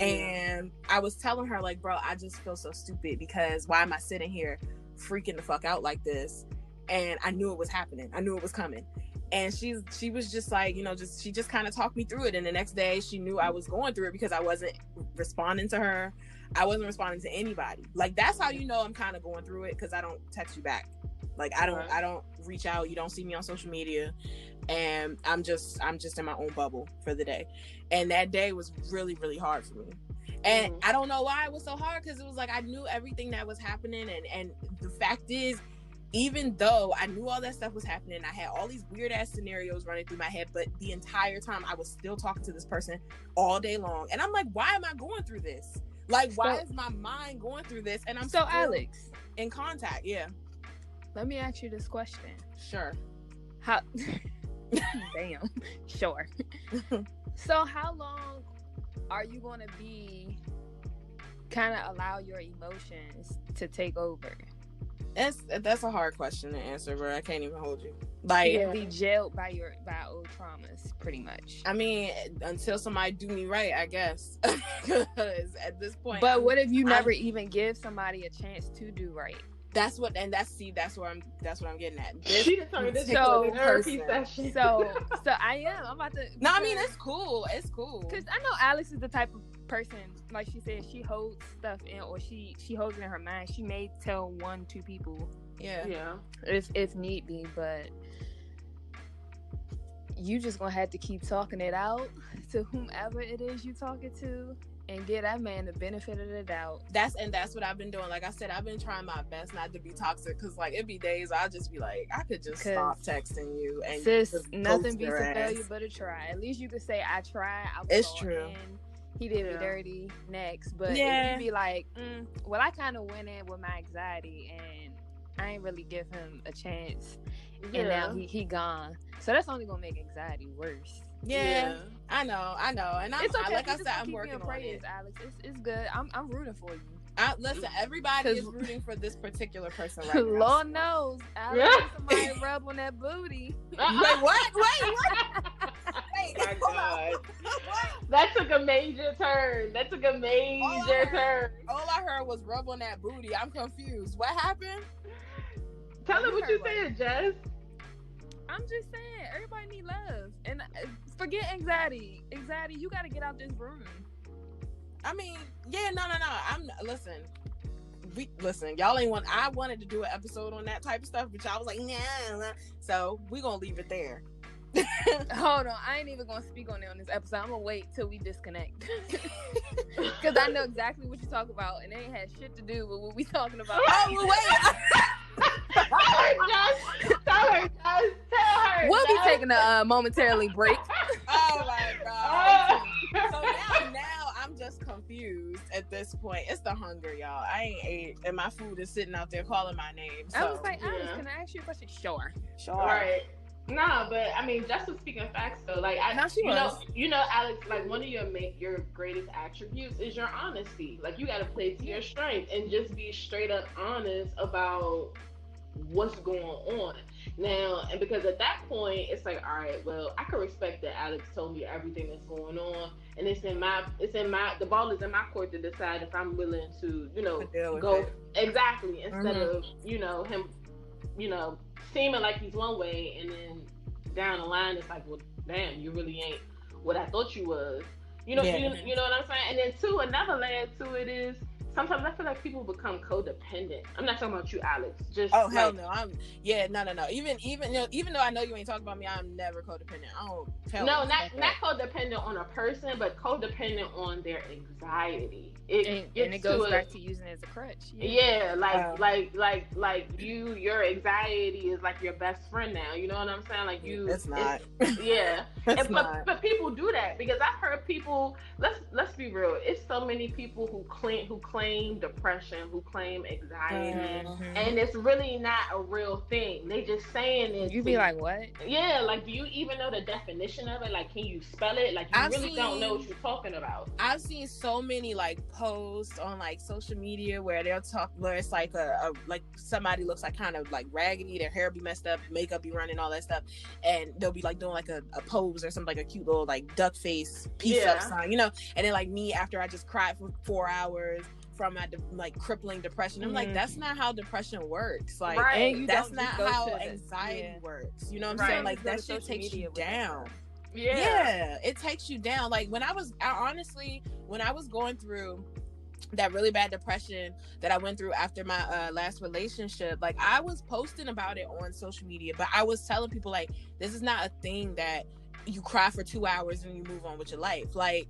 And I was telling her like, bro, I just feel so stupid, because why am I sitting here freaking the fuck out like this? And I knew it was happening. I knew it was coming. And she was just like, you know, she just kind of talked me through it. And the next day she knew I was going through it, because I wasn't responding to her. I wasn't responding to anybody. Like, that's how you know I'm kind of going through it, because I don't text you back. Like, I don't reach out. You don't see me on social media, and I'm just in my own bubble for the day. And that day was really, really hard for me. And I don't know why it was so hard, because it was like I knew everything that was happening, and the fact is, even though I knew all that stuff was happening, I had all these weird ass scenarios running through my head, but the entire time I was still talking to this person all day long. And I'm like, why am I going through this? Like, why is my mind going through this? And I'm still Alex, in contact. Yeah. Let me ask you this question. Sure. How? Damn. Sure. So how long are you going to be kind of allow your emotions to take over? That's a hard question to answer, bro. I can't even hold you. Like, be jailed by old traumas, pretty much. I mean, until somebody do me right, I guess. Because at this point, but what if you never even give somebody a chance to do right? That's what I'm getting at. She just turned this into a therapy session. So I am. I'm about to. No, I mean, it's cool. It's cool. Because I know Alex is the type of person, like she said, she holds stuff in, or she holds it in her mind. She may tell 1-2 people. Yeah. If need be, but you just gonna have to keep talking it out to whomever it is you talking to, and give that man the benefit of the doubt. That's what I've been doing. Like I said, I've been trying my best not to be toxic, because like it'd be days I'll just be like, I could just stop texting you, and sis, nothing beats a failure but a try. At least you could say, I tried. It's true. In. He did me dirty next, but if you be like, well, I kind of went in with my anxiety, and I ain't really give him a chance, and now he gone. So that's only gonna make anxiety worse. Yeah. I know, and it's okay. Like I said, I'm working on praise, it. Alex. It's good. I'm rooting for you. Listen, everybody is rooting for this particular person right now. Lord knows, Alex, somebody rub on that booty. Wait, what? Wait, my God. That took a major turn. All I heard was rub on that booty. I'm confused. What happened? Tell them what you said, Jess. I'm just saying, everybody need love. And forget anxiety. Anxiety, you got to get out this room. I mean, yeah, no. Listen, y'all ain't I wanted to do an episode on that type of stuff, but y'all was like, nah. So we gonna leave it there. Hold on, I ain't even gonna speak on it on this episode. I'm gonna wait till we disconnect, because I know exactly what you talk about, and it ain't had shit to do with what we talking about. Oh, well, wait. Tell her. We'll be taking a momentarily break. Oh my God. So now I'm just confused at this point. It's the hunger, y'all. I ain't ate, and my food is sitting out there calling my name. So. I was like, Alex, can I ask you a question? Sure. All right. Nah, but I mean, Jess was speaking facts though. Like, you know, Alex, like one of your greatest attributes is your honesty. Like, you got to play to your strength and just be straight up honest about what's going on now. And because at that point, it's like, all right, well, I can respect that Alex told me everything that's going on, and the ball is in my court to decide if I'm willing to, go exactly instead of him, seeming like he's one way, and then down the line it's like, well, damn, you really ain't what I thought you was. You know what I'm saying? And then two, another layer to it is sometimes I feel like people become codependent. I'm not talking about you, Alex. Just hell no. No. Even though I know you ain't talking about me, I'm never codependent. Not codependent on a person, but codependent on their anxiety. It goes back to using it as a crutch. Yeah, your anxiety is like your best friend now. You know what I'm saying? Like it's not. Yeah. But people do that because I've heard people. Let's be real. It's so many people who claim depression, who claim anxiety, and it's really not a real thing. They just saying it. You be like, what? Yeah, like, do you even know the definition of it? Like, can you spell it? Like, you don't know what you're talking about. I've seen so many like posts on like social media where it's like like somebody looks like kind of like raggedy, their hair be messed up, makeup be running, all that stuff, and they'll be like doing like a pose or something, like a cute little like duck face peace up sign, and then like me after I just cried for 4 hours from my like crippling depression. I'm like, that's not how depression works. Like, that's not how anxiety works. You know what I'm saying? Like, that shit takes you down. Yeah, it takes you down. Like, when I was going through that really bad depression that I went through after my last relationship, like, I was posting about it on social media, but I was telling people, like, this is not a thing that you cry for 2 hours and you move on with your life. Like,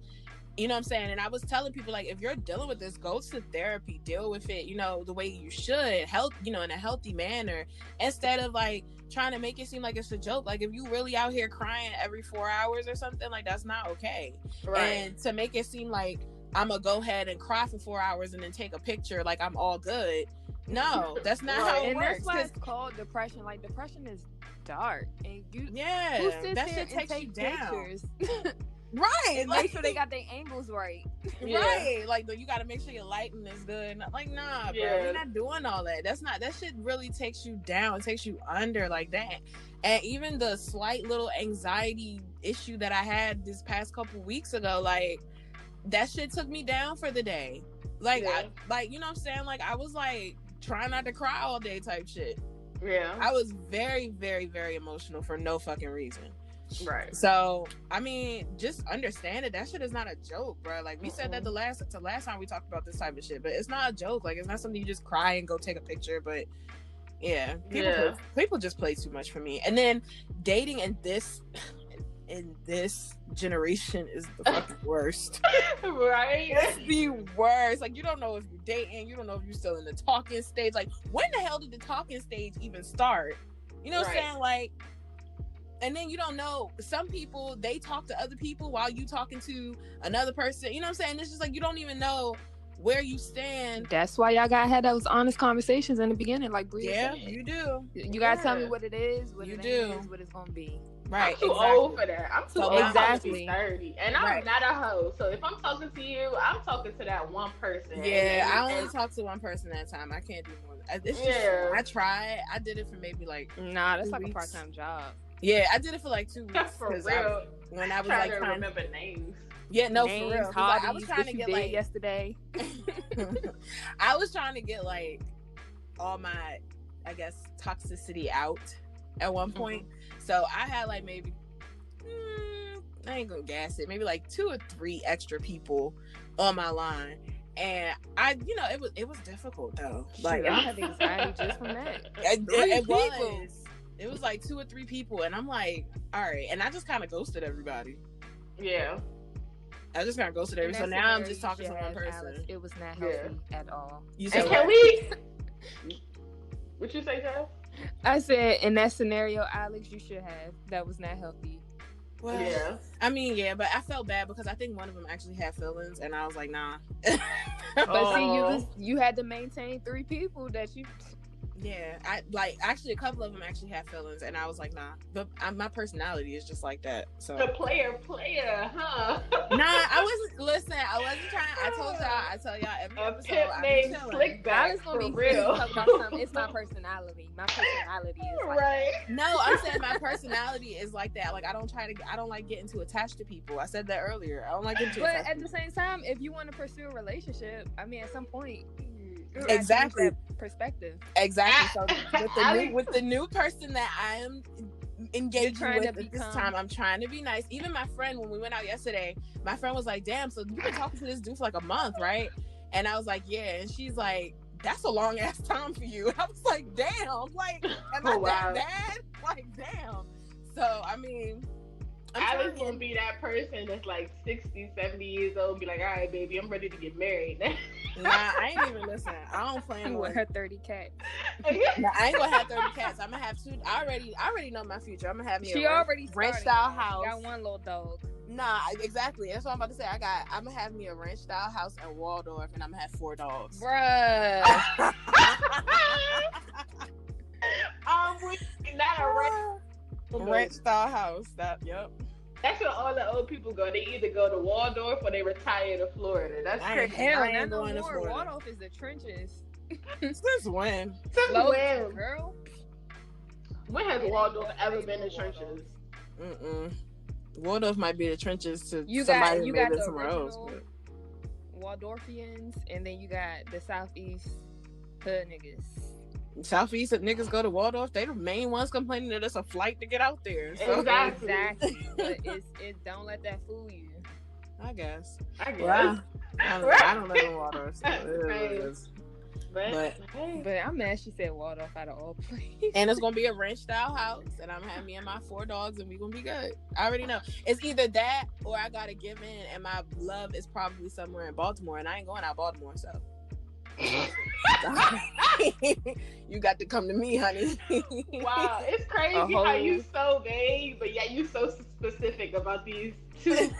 you know what I'm saying? And I was telling people, like, if you're dealing with this, go to therapy, deal with it, the way you should, in a healthy manner, instead of like trying to make it seem like it's a joke. Like, if you really out here crying every 4 hours or something, like, that's not okay. Right. And to make it seem like I'm gonna go ahead and cry for 4 hours and then take a picture like I'm all good. No, that's not how it works. That's why it's called depression. Like, depression is dark, and that shit takes you down. Pictures? Right, and make sure they got their angles right. Right, like, you got to make sure your lighting is good. Like, nah, bro, we're not doing all that. That shit really takes you down, takes you under like that. And even the slight little anxiety issue that I had this past couple weeks ago, like, that shit took me down for the day. Like, you know what I'm saying? Like, I was like trying not to cry all day type shit. Yeah, I was very, very, very emotional for no fucking reason. Right. So, I mean, just understand it. That shit is not a joke, bro. Like, we said that the last time we talked about this type of shit, but it's not a joke. Like, it's not something you just cry and go take a picture. But people just play too much for me. And then dating in this generation is the fucking worst. Right? It's the worst. Like, you don't know if you're dating. You don't know if you're still in the talking stage. Like, when the hell did the talking stage even start? You know what I'm saying? Like, and then you don't know, some people, they talk to other people while you talking to another person. You know what I'm saying? It's just like, you don't even know where you stand. That's why y'all gotta have those honest conversations in the beginning, like Bria Yeah, said. you do. You gotta tell me what it is, what You it do. is, what it's gonna be. Right. I'm too old for that. I'm too old. Exactly. I'm 30, and I'm not a hoe. So if I'm talking to you, I'm talking to that one person. Yeah, I only talk to one person at a time. I can't do more. It's just I tried. I did it for maybe like that's like weeks. a part-time job. Yeah, I did it for like 2 weeks. For real. When I was trying like to remember names. Yeah, no, names, for real. Hobbies, I was trying to get like yesterday. I was trying to get like all my, I guess, toxicity out at one point. So I had like maybe I ain't gonna gas it, maybe like 2 or 3 extra people on my line. And it was difficult though. Like I had anxiety just from that. It was like 2 or 3 people, and I'm like, all right. And I just kind of ghosted everybody. Yeah. I just kind of ghosted everybody. So now I'm just talking to one person. Alex, it was not healthy at all. You said, can we? What you say, Jeff? I said, in that scenario, Alex, you should have. That was not healthy. Well, yeah. I mean, yeah, but I felt bad because I think one of them actually had feelings, and I was like, nah. But see, you had to maintain 3 people that you. Yeah, I like actually a couple of them actually had feelings, and I was like, nah. But my personality is just like that. So the player, huh? Nah, I wasn't trying. I tell y'all every episode. I'm named Slickback. It's gonna be real. It's my personality. My personality is like right. that. No, I'm saying my personality is like that. Like I don't like getting too attached to people. I said that earlier. I don't like getting too attached. But at the same time, if you want to pursue a relationship, I mean, at some point. Exactly. Perspective. Exactly. So with the new person that I am engaging with at this time, I'm trying to be nice. Even my friend, when we went out yesterday, my friend was like, damn, so you've been talking to this dude for like a month, right? And I was like, yeah. And she's like, that's a long ass time for you. I was like, damn, like, am I that bad? Like, damn. So I mean, I was gonna be that person that's like 60, 70 years old, be like, all right, baby, I'm ready to get married. Nah, I ain't even listen. I don't plan with her 30 cats. Nah, I ain't gonna have 30 cats. I'm gonna have 2. I already know my future. I'm gonna have me a ranch style house. Got one little dog. Nah, exactly. That's what I'm about to say. I'm gonna have me a ranch style house in Waldorf, and I'm gonna have 4 dogs. Bruh. Not a ranch style house. Yep. That's where all the old people go. They either go to Waldorf or they retire to Florida. That's crazy. Hell, I ain't going to Florida. Waldorf is the trenches. Since when? Girl. When has Waldorf ever been the trenches? Waldorf might be the trenches to somebody who made it somewhere else. Waldorfians, and then you got the Southeast hood niggas. Southeast niggas go to Waldorf. They the main ones complaining that it's a flight to get out there. So. Exactly. But it don't let that fool you. I guess. Well, I don't live in Waldorf. So but I'm mad she said Waldorf out of all places. And it's gonna be a ranch style house, and I'm having me and my 4 dogs, and we gonna be good. I already know. It's either that or I gotta give in, and my love is probably somewhere in Baltimore, and I ain't going out Baltimore, so. You got to come to me, honey. Wow, it's crazy how you so vague, but yet you so specific about these 2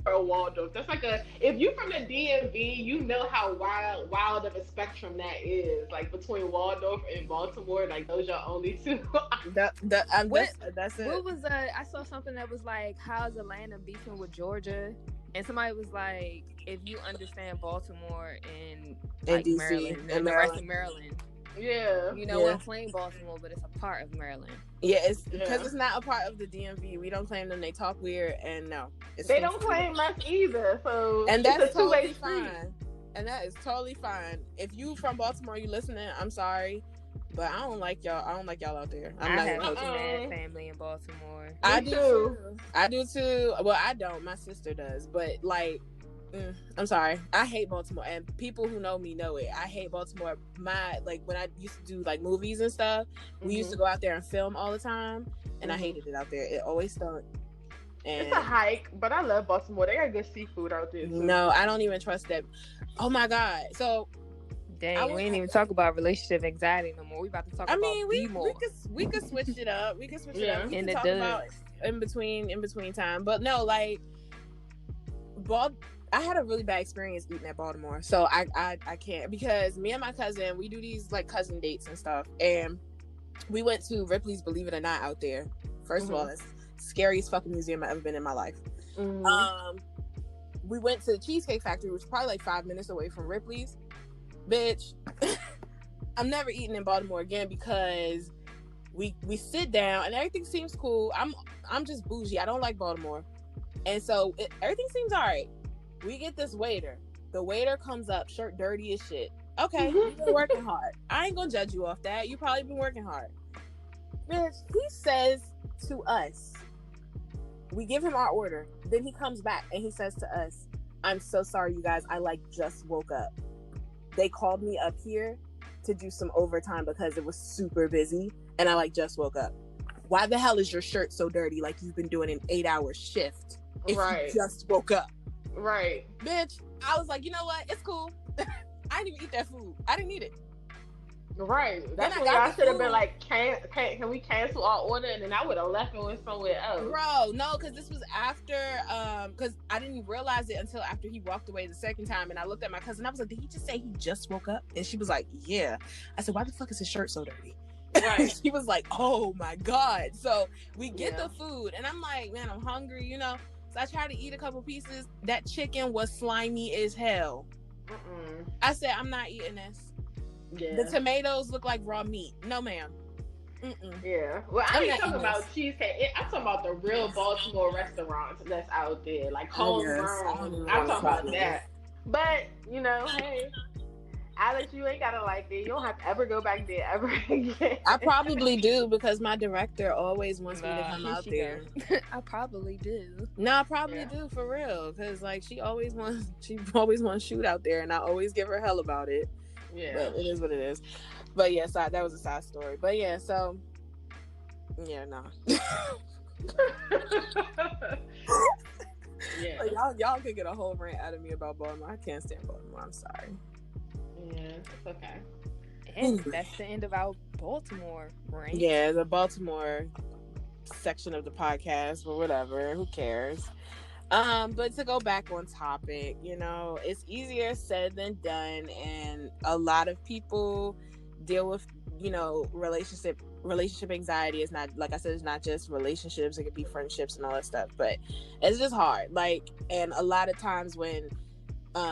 or Waldorf. That's like if you from the DMV, you know how wild of a spectrum that is. Like between Waldorf and Baltimore, like those are only 2. That's it. What was I saw something that was like, how's Atlanta beefing with Georgia? And somebody was like, if you understand Baltimore and like DC, Maryland and the rest of Maryland. Yeah. We're playing Baltimore, but it's a part of Maryland. Yeah, it's because it's not a part of the DMV. We don't claim them. They talk weird, and no, they don't claim us either. So and that's a two-way totally fine. And that is totally fine. If you from Baltimore, you listening, I'm sorry, but I don't like y'all. I don't like y'all out there. I have a mad family in Baltimore. I do too. Well, I don't. My sister does, but like. I'm sorry. I hate Baltimore, and people who know me know it. I hate Baltimore. When I used to do like movies and stuff, we used to go out there and film all the time, and I hated it out there. It always stunk. And it's a hike, but I love Baltimore. They got good seafood out there too. No, I don't even trust that. Oh my god! So, dang, we ain't even talk about relationship anxiety no more. We about to talk about we could switch it up. We could switch it up. We can talk about in between time, but no, like I had a really bad experience eating at Baltimore, so I can't, because me and my cousin, we do these like cousin dates and stuff, and we went to Ripley's Believe It or Not out there. First of all, it's the scariest fucking museum I've ever been in my life. We went to the Cheesecake Factory, which is probably like 5 minutes away from Ripley's. Bitch, I'm never eating in Baltimore again, because we sit down and everything seems cool. I'm just bougie. I don't like Baltimore, and so everything seems all right. We get this waiter. The waiter comes up, shirt dirty as shit. Okay, you've been working hard. I ain't gonna judge you off that. You probably been working hard. Bitch, he says to us, we give him our order. Then he comes back and he says to us, "I'm so sorry, you guys. I like just woke up. They called me up here to do some overtime because it was super busy, and I like just woke up. Why the hell is your shirt so dirty? Like you've been doing an 8-hour shift if you just woke up." Right. Bitch, I was like, you know what? It's cool. I didn't even eat that food. I didn't eat it. Right. That's when y'all should have been like, can we cancel our order? And then I would have left and went somewhere else. Bro, no, because this was after, because I didn't realize it until after he walked away the second time. And I looked at my cousin. I was like, did he just say he just woke up? And she was like, yeah. I said, why the fuck is his shirt so dirty? Right. She was like, oh my God. So we get the food. And I'm like, man, I'm hungry, you know. So I tried to eat a couple pieces. That chicken was slimy as hell. I said, I'm not eating this. Yeah. The tomatoes look like raw meat. No, ma'am. Yeah. Well, I ain't talking about cheesecake. I'm talking about the real Baltimore restaurants that's out there, like homegrown. I'm talking about that. But, you know, hey, Alex, you ain't gotta like it. You don't have to ever go back there ever again. I probably do, because my director always wants me to come out there. I probably do. No, I probably do, for real, because like she always wants to shoot out there, and I always give her hell about it. Yeah, but it is what it is. But yeah, so that was a side story. But yeah, so yeah, no. Yeah, like, y'all could get a whole rant out of me about Baltimore. I can't stand Baltimore. I'm sorry. Yeah, it's okay. And that's the end of our Baltimore rant. Yeah, the Baltimore section of the podcast, but whatever. Who cares? But to go back on topic, you know, it's easier said than done, and a lot of people deal with, you know, relationship anxiety. Is not, like I said, it's not just relationships. It could be friendships and all that stuff, but it's just hard. Like, and a lot of times when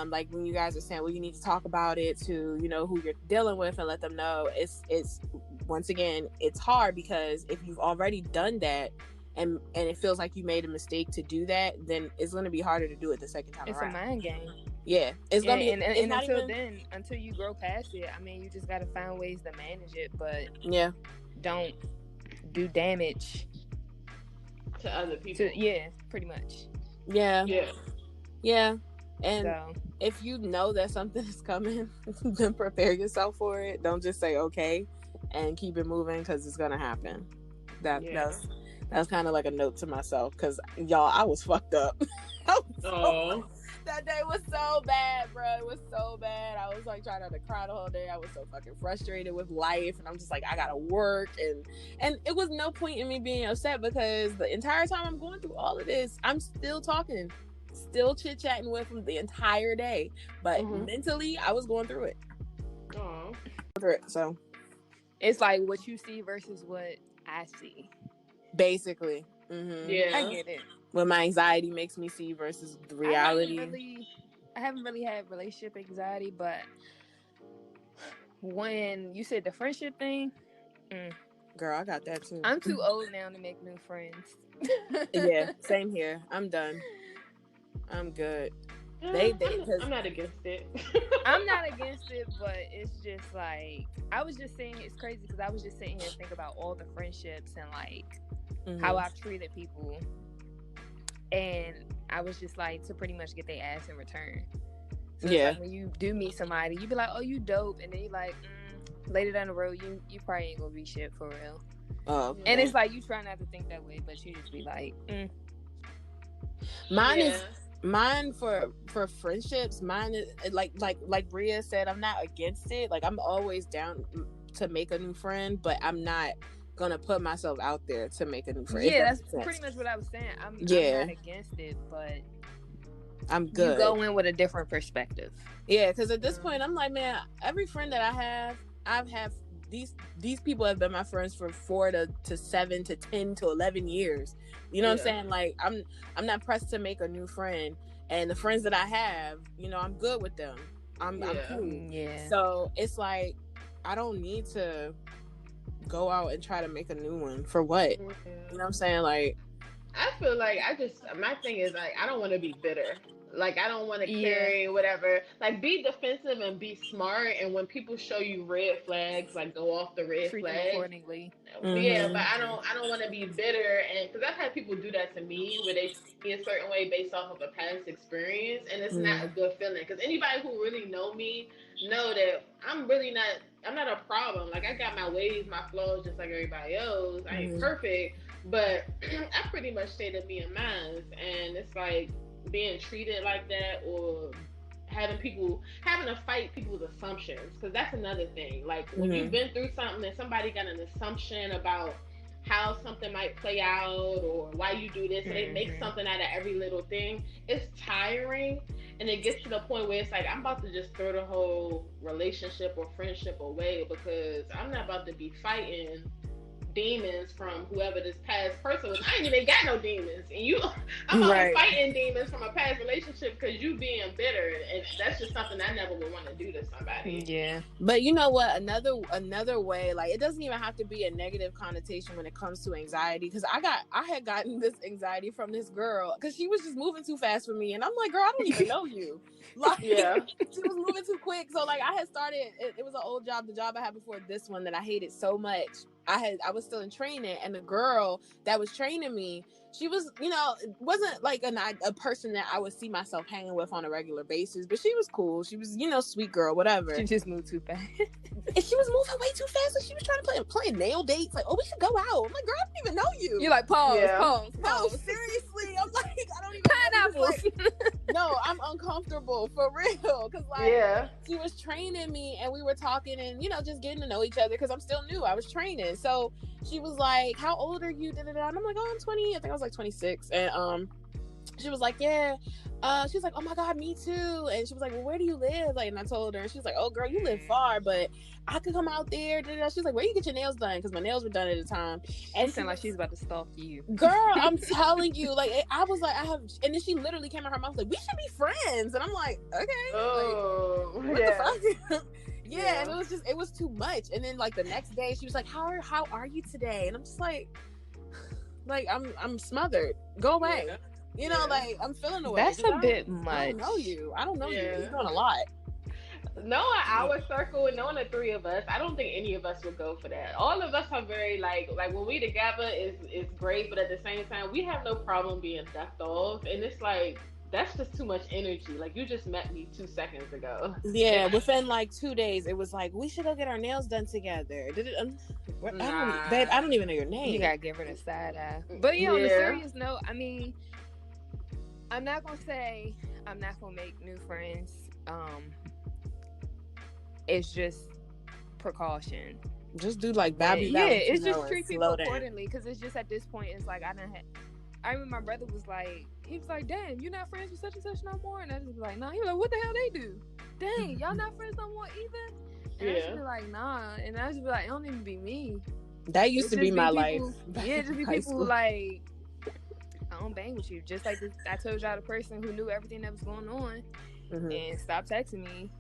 like when you guys are saying, well, you need to talk about it to, you know, who you're dealing with and let them know, it's once again, it's hard, because if you've already done that and it feels like you made a mistake to do that, then it's going to be harder to do it the second time around. It's a mind game. Yeah. It's going to be, and until then, until you grow past it, I mean, you just got to find ways to manage it, but yeah, don't do damage to other people. Yeah, pretty much. Yeah. And so, if you know that something is coming, then prepare yourself for it. Don't just say okay and keep it moving, because it's gonna happen. That's kind of like a note to myself, because y'all, I was fucked up. That day was so bad, bro. It was so bad. I was like trying not to cry the whole day. I was so fucking frustrated with life, and I'm just like, I gotta work, and it was no point in me being upset, because the entire time I'm going through all of this, I'm still talking, still chit-chatting with him the entire day, but mentally I was going through it. So it's like what you see versus what I see, basically. Yeah, I get it. What my anxiety makes me see versus the reality. I haven't really had relationship anxiety, but when you said the friendship thing, girl, I got that too. I'm too old now to make new friends. Yeah, same here. I'm done. I'm good. I'm not against it. I'm not against it, but it's just like, I was just saying, it's crazy because I was just sitting here and think about all the friendships and like how I've treated people, and I was just like, to pretty much get their ass in return. So it's like when you do meet somebody, you be like, oh, you dope, and then you like, later down the road, you probably ain't gonna be shit for real. Oh, and it's like, you try not to think that way, but you just be like, Mine for friendships, mine is like Bria said, I'm not against it. Like, I'm always down to make a new friend, but I'm not gonna put myself out there to make a new friend. Yeah, that's pretty much what I was saying. I'm not against it, but I'm good. You go in with a different perspective. Yeah, because at this point, I'm like, man, every friend that I've had these people have been my friends for 4 to 7 to 10 to 11 years. You know what I'm saying? Like, I'm not pressed to make a new friend, and the friends that I have, you know, I'm good with them. I'm cool. Yeah. So it's like, I don't need to go out and try to make a new one for what? You know what I'm saying? Like, I feel like my thing is, like, I don't want to be bitter. Like, I don't want to carry whatever. Like, be defensive and be smart. And when people show you red flags, like, go off the red Treat flags. them accordingly. Yeah, but I don't want to be bitter. And because I've had people do that to me, where they see a certain way based off of a past experience, and it's not a good feeling. Because anybody who really know me know that I'm not a problem. Like, I got my ways, my flaws, just like everybody else. I ain't perfect, but I pretty much stay to me and mine. And it's like, being treated like that, or having to fight people's assumptions, because that's another thing. Like, when you've been through something and somebody got an assumption about how something might play out or why you do this, and they make something out of every little thing, it's tiring. And it gets to the point where it's like, I'm about to just throw the whole relationship or friendship away, because I'm not about to be fighting demons from whoever this past person was. I ain't even got no demons, and I'm only fighting demons from a past relationship because you being bitter, and that's just something I never would want to do to somebody. Yeah, but you know what? Another way, like, it doesn't even have to be a negative connotation when it comes to anxiety. Because I had gotten this anxiety from this girl because she was just moving too fast for me, and I'm like, girl, I don't even know you. Like, she was moving too quick. So, like, I had started. It was an old job, the job I had before this one, that I hated so much. I was still in training, and the girl that was training me, she was, you know, wasn't like a person that I would see myself hanging with on a regular basis, but she was cool. She was, you know, sweet girl, whatever. She just moved too fast. And she was moving way too fast, and she was trying to play nail dates. Like, oh, we should go out. I'm like, girl, I don't even know you. You're like, pause. No, seriously. I'm like, I don't even pineapples. Like, no, I'm uncomfortable for real, because like, she was training me, and we were talking, and, you know, just getting to know each other, because I'm still new. I was training, so she was like, how old are you? And I'm like, oh, I'm 20. I think I was like 26. And she was like, yeah. She was like, oh my God, me too. And she was like, well, where do you live? Like, and I told her, and she was like, oh girl, you live far, but I could come out there. She was like, where you get your nails done? Because my nails were done at the time. And it sounded like she's about to stalk you. Girl, I'm telling you, like, I was like, and then she literally came out her mouth like, we should be friends. And I'm like, okay. Oh, like, what the fuck? Yeah, and it was too much. And then, like, the next day, she was like, how are you today? And I'm just like I'm smothered. Go away. Yeah. You know, like, I'm feeling away. That's a bit much. I don't know you. You're doing a lot. Knowing our circle and knowing the three of us, I don't think any of us would go for that. All of us are very, like when we together is great, but at the same time, we have no problem being ducked off. And it's like, that's just too much energy. Like, you just met me 2 seconds ago. Yeah, within like 2 days, it was like, we should go get our nails done together. I don't even know your name. You gotta give her the side eye. But yeah, on a serious note, I mean, I'm not gonna say I'm not gonna make new friends. It's just precaution. Just do like Babby. Yeah, it's just treat people accordingly, because it's just at this point, it's like, I remember my brother was like, damn, you're not friends with such and such no more? And I just be like, nah. He was like, what the hell they do? Dang, y'all not friends no more either? And I just be like, nah. And I just be like, it don't even be me. That used to be my life. Yeah, just be people who, like, I don't bang with you. Just like I told y'all, the person who knew everything that was going on and stopped texting me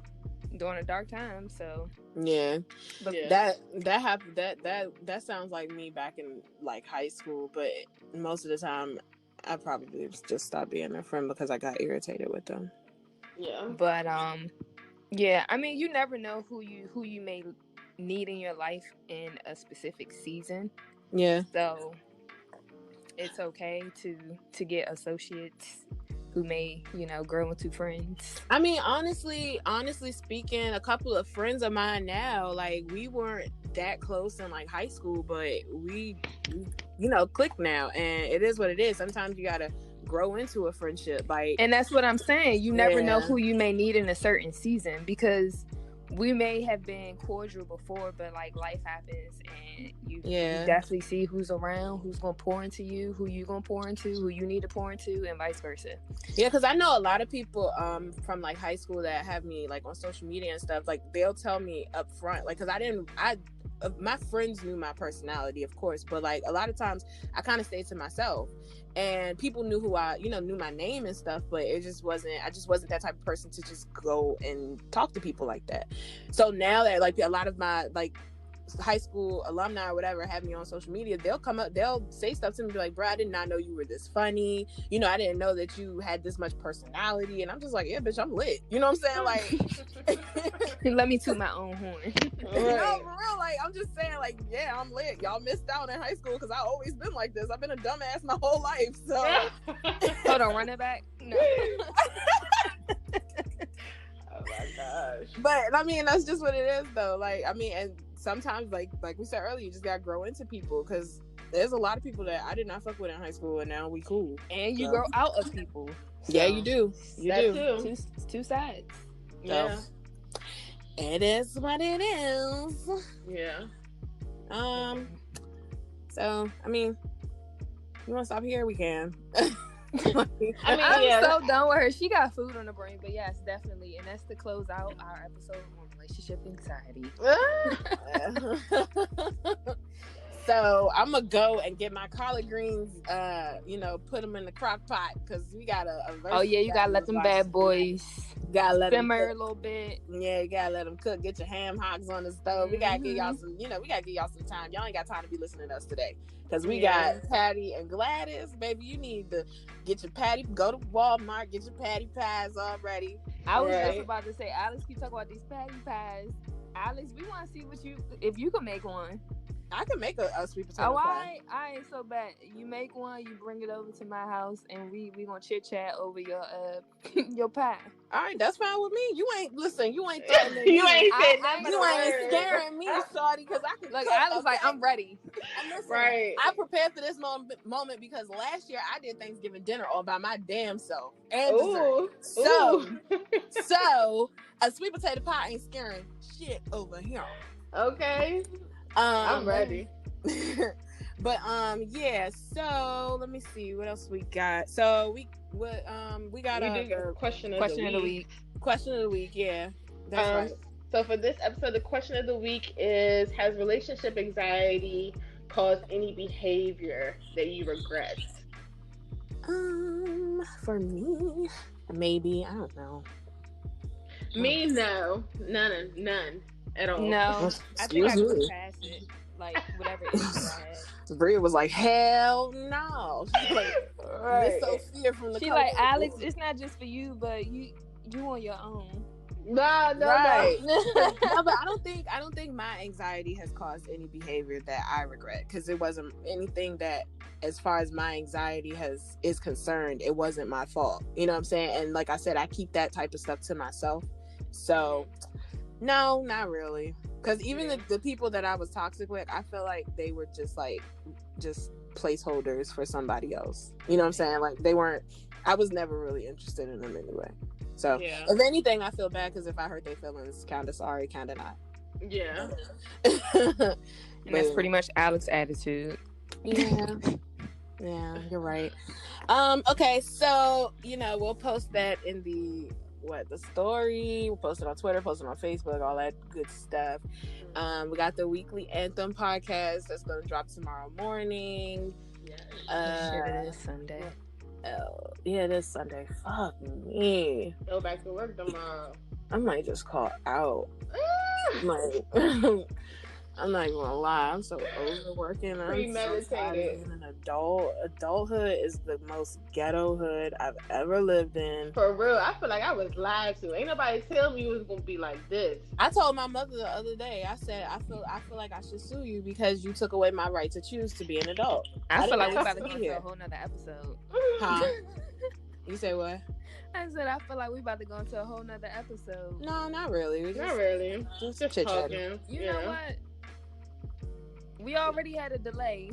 during a dark time. So yeah, but that happened. That sounds like me back in like high school. But most of the time, I probably just stopped being their friend because I got irritated with them. Yeah, but yeah, I mean, you never know who you may need in your life in a specific season. Yeah, so it's okay to get associates who may, you know, grow into friends. I mean, honestly speaking, a couple of friends of mine now, like, we weren't that close in like high school, but we you know, click now, and it is what it is. Sometimes you gotta grow into a friendship, like, and that's what I'm saying. You never know who you may need in a certain season, because we may have been cordial before, but like life happens, and you Yeah. definitely see who's around, who's gonna pour into you, who you gonna pour into, who you need to pour into, and vice versa. Yeah, because I know a lot of people from like high school that have me like on social media and stuff. Like they'll tell me up front, like, because my friends knew my personality, of course, but like a lot of times I kind of stayed to myself, and people knew who I, knew my name and stuff, but I just wasn't that type of person to just go and talk to people like that. So now that like a lot of my like high school alumni or whatever have me on social media, they'll come up, they'll say stuff to me, be like, bro, I did not know you were this funny, I didn't know that you had this much personality. And I'm just like, yeah, bitch, I'm lit, you know what I'm saying? Like let me toot my own horn. Right. No, for real, like I'm just saying, like, yeah, I'm lit. Y'all missed out in high school because I always been like this. I've been a dumbass my whole life. So hold on, run it back. No. Oh my gosh. But I mean, that's just what it is, though. Like, I mean, and sometimes, like we said earlier, you just gotta grow into people, because there's a lot of people that I did not fuck with in high school, and now we cool. And you grow out of people. So, yeah, you do. You do. Two sides. Yeah. So, it is what it is. Yeah. So I mean, you want to stop here? We can. I'm so done with her. She got food on the brain, but yes, definitely, and that's to close out our episode on relationship anxiety. So I'm gonna go and get my collard greens, put them in the crock pot, because we got a oh yeah, you gotta let them bad boys simmer a little bit. Yeah, you gotta let them cook. Get your ham hocks on the stove. We gotta give y'all some, we gotta give y'all some time. Y'all ain't got time to be listening to us today, because we got Patty and Gladys. Baby, you need to get your patty. Go to Walmart, get your patty pies all ready. I was just about to say, Alex, you talk about these patty pies. Alex, we want to see if you can make one. I can make a sweet potato pie. I ain't so bad. You make one, you bring it over to my house, and we gonna chit chat over your your pie. All right, that's fine with me. You ain't threatening you ain't saying nothing. You ain't scaring me, shorty, because I can. Like I was like, I'm ready. Listen, right. I prepared for this moment because last year I did Thanksgiving dinner all by my damn self and dessert. So a sweet potato pie ain't scaring shit over here. Okay. I'm ready. But yeah, so let me see what else we got. So we got a question of the week. Question of the week, yeah. That's right. So for this episode, the question of the week is: has relationship anxiety caused any behavior that you regret? For me, maybe, I don't know. Me, no, none at all. No, I think I could pass it. Like whatever it is I had. Bria was like, hell no. She's like, right. Sophia from the. She like, Alex, it's not just for you, but you on your own. No. Right. No, but I don't think my anxiety has caused any behavior that I regret, because it wasn't anything that, as far as my anxiety is concerned, it wasn't my fault. You know what I'm saying? And like I said, I keep that type of stuff to myself. So no, not really. Because even the people that I was toxic with, I feel like they were just placeholders for somebody else. You know what I'm saying? Like I was never really interested in them anyway. So if anything, I feel bad, because if I hurt their feelings, kind of sorry, kind of not. Yeah. And that's pretty much Alex's attitude. Yeah. Yeah, you're right. Okay, so, we'll post that in the story. We'll post it on Twitter, post it on Facebook, all that good stuff. We got the weekly anthem podcast that's going to drop tomorrow morning. It is Sunday. Yeah, it is Sunday. Fuck me. Go back to work tomorrow. I might just call out. I'm not even gonna lie. I'm so overworking. Premeditated. An adulthood is the most ghetto hood I've ever lived in. For real, I feel like I was lied to. Ain't nobody tell me it was gonna be like this. I told my mother the other day. I said I feel like I should sue you because you took away my right to choose to be an adult. I feel like we're about to go into a whole nother episode. Huh? You say what? I said I feel like we about to go into a whole nother episode. No, not really. Not really. Just talking. You know what? We already had a delay.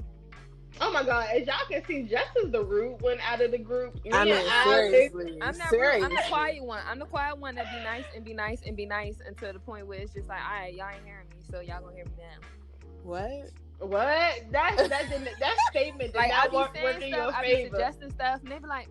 Oh my god! As y'all can see, Jess is the rude one out of the group. Me I mean, and Alex, seriously. I'm not rude. I'm the quiet one. I'm the quiet one that be nice and be nice and be nice until the point where it's just like, all right, y'all ain't hearing me, so y'all gonna hear me now. What? What? That statement did Like I not be work saying in stuff, your I be favor. suggesting stuff, and they be like,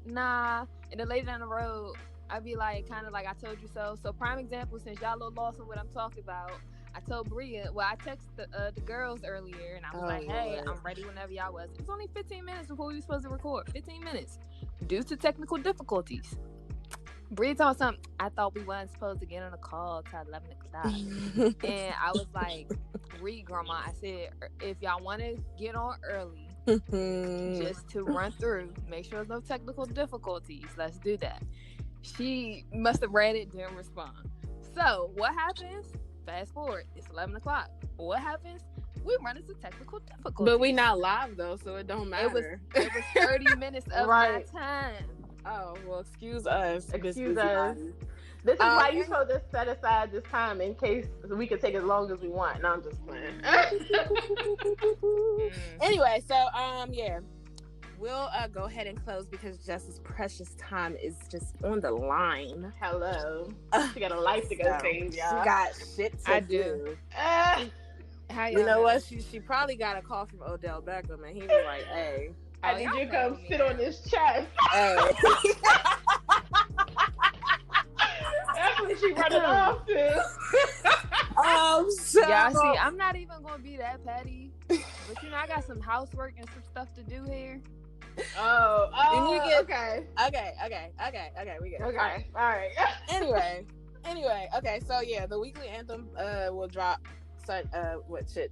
nah. And then later down the road, I be like, kind of like, I told you so. So prime example, since y'all a little lost on what I'm talking about, I told Bria, I texted the girls earlier, and I was like, hey, Lord. I'm ready whenever y'all was. It was only 15 minutes before we were supposed to record. 15 minutes. Due to technical difficulties. Bria told something, I thought we weren't supposed to get on a call till 11 o'clock. And I was like, read, Grandma. I said, if y'all want to get on early, just to run through, make sure there's no technical difficulties. Let's do that. She must have read it, didn't respond. So what happens? Fast forward, it's 11 o'clock. What happens? We run into technical difficulties. But we not live though, so it don't matter. It was 30 minutes of my time. Oh, well, excuse us. Excuse us. This is why you're supposed to set aside this time in case we can take as long as we want. No, I'm just playing. Anyway, so yeah, we'll go ahead and close because Jess's precious time is just on the line. Hello. She got a life to go save, y'all. She got shit to do. You know what? She probably got a call from Odell Beckham, and he was like, "Hey, I need you to come sit on this chest." Hey. That's what she running off to. So y'all see, I'm not even gonna be that petty, but I got some housework and some stuff to do here. And you get, okay. Okay, we get it. Okay, all right. Anyway, okay, so yeah, the weekly anthem will drop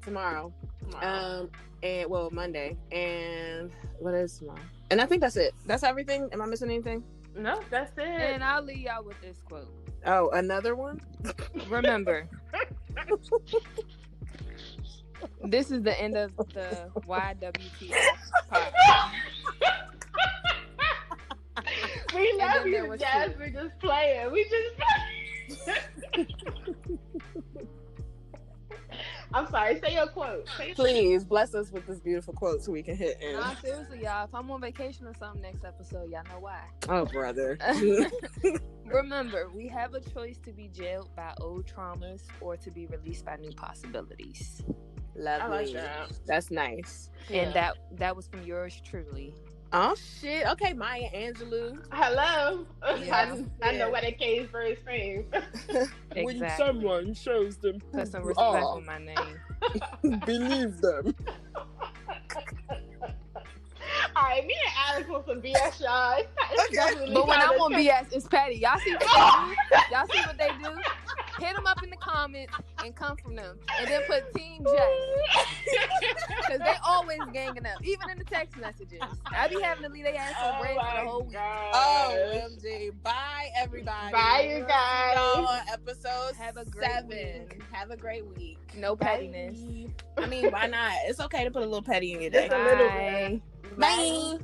tomorrow. And Monday. And what is tomorrow? And I think that's it. That's everything. Am I missing anything? No, that's it. And I'll leave y'all with this quote. Oh, another one? Remember, this is the end of the YWTF podcast. We love you, Jazz. We're just playing. I'm sorry. Say your quote. Please bless us with this beautiful quote so we can hit in. Nah, seriously, y'all. If I'm on vacation or something next episode, y'all know why. Oh, brother. Remember, we have a choice to be jailed by old traumas or to be released by new possibilities. Lovely. I like that. That's nice. And that was from yours truly. Oh shit. Okay, Maya Angelou. Hello. Yeah. I know where they came first thing. Exactly. When someone shows them, put some respect on my name. Believe them. All right, me and Alex want some BS, y'all. Okay. But when I'm on BS, it's petty. Y'all see what they do? Y'all see what they do? Hit them up in the comments and come from them. And then put Team Jess. Because they always ganging up. Even in the text messages. I be having to leave their ass on break for the whole week. OMG. Bye, everybody. Bye, you guys. On episode Have a great 7. week. Have a great week. No pettiness. I mean, why not? It's okay to put a little petty in your day. Just a little bit. Bye.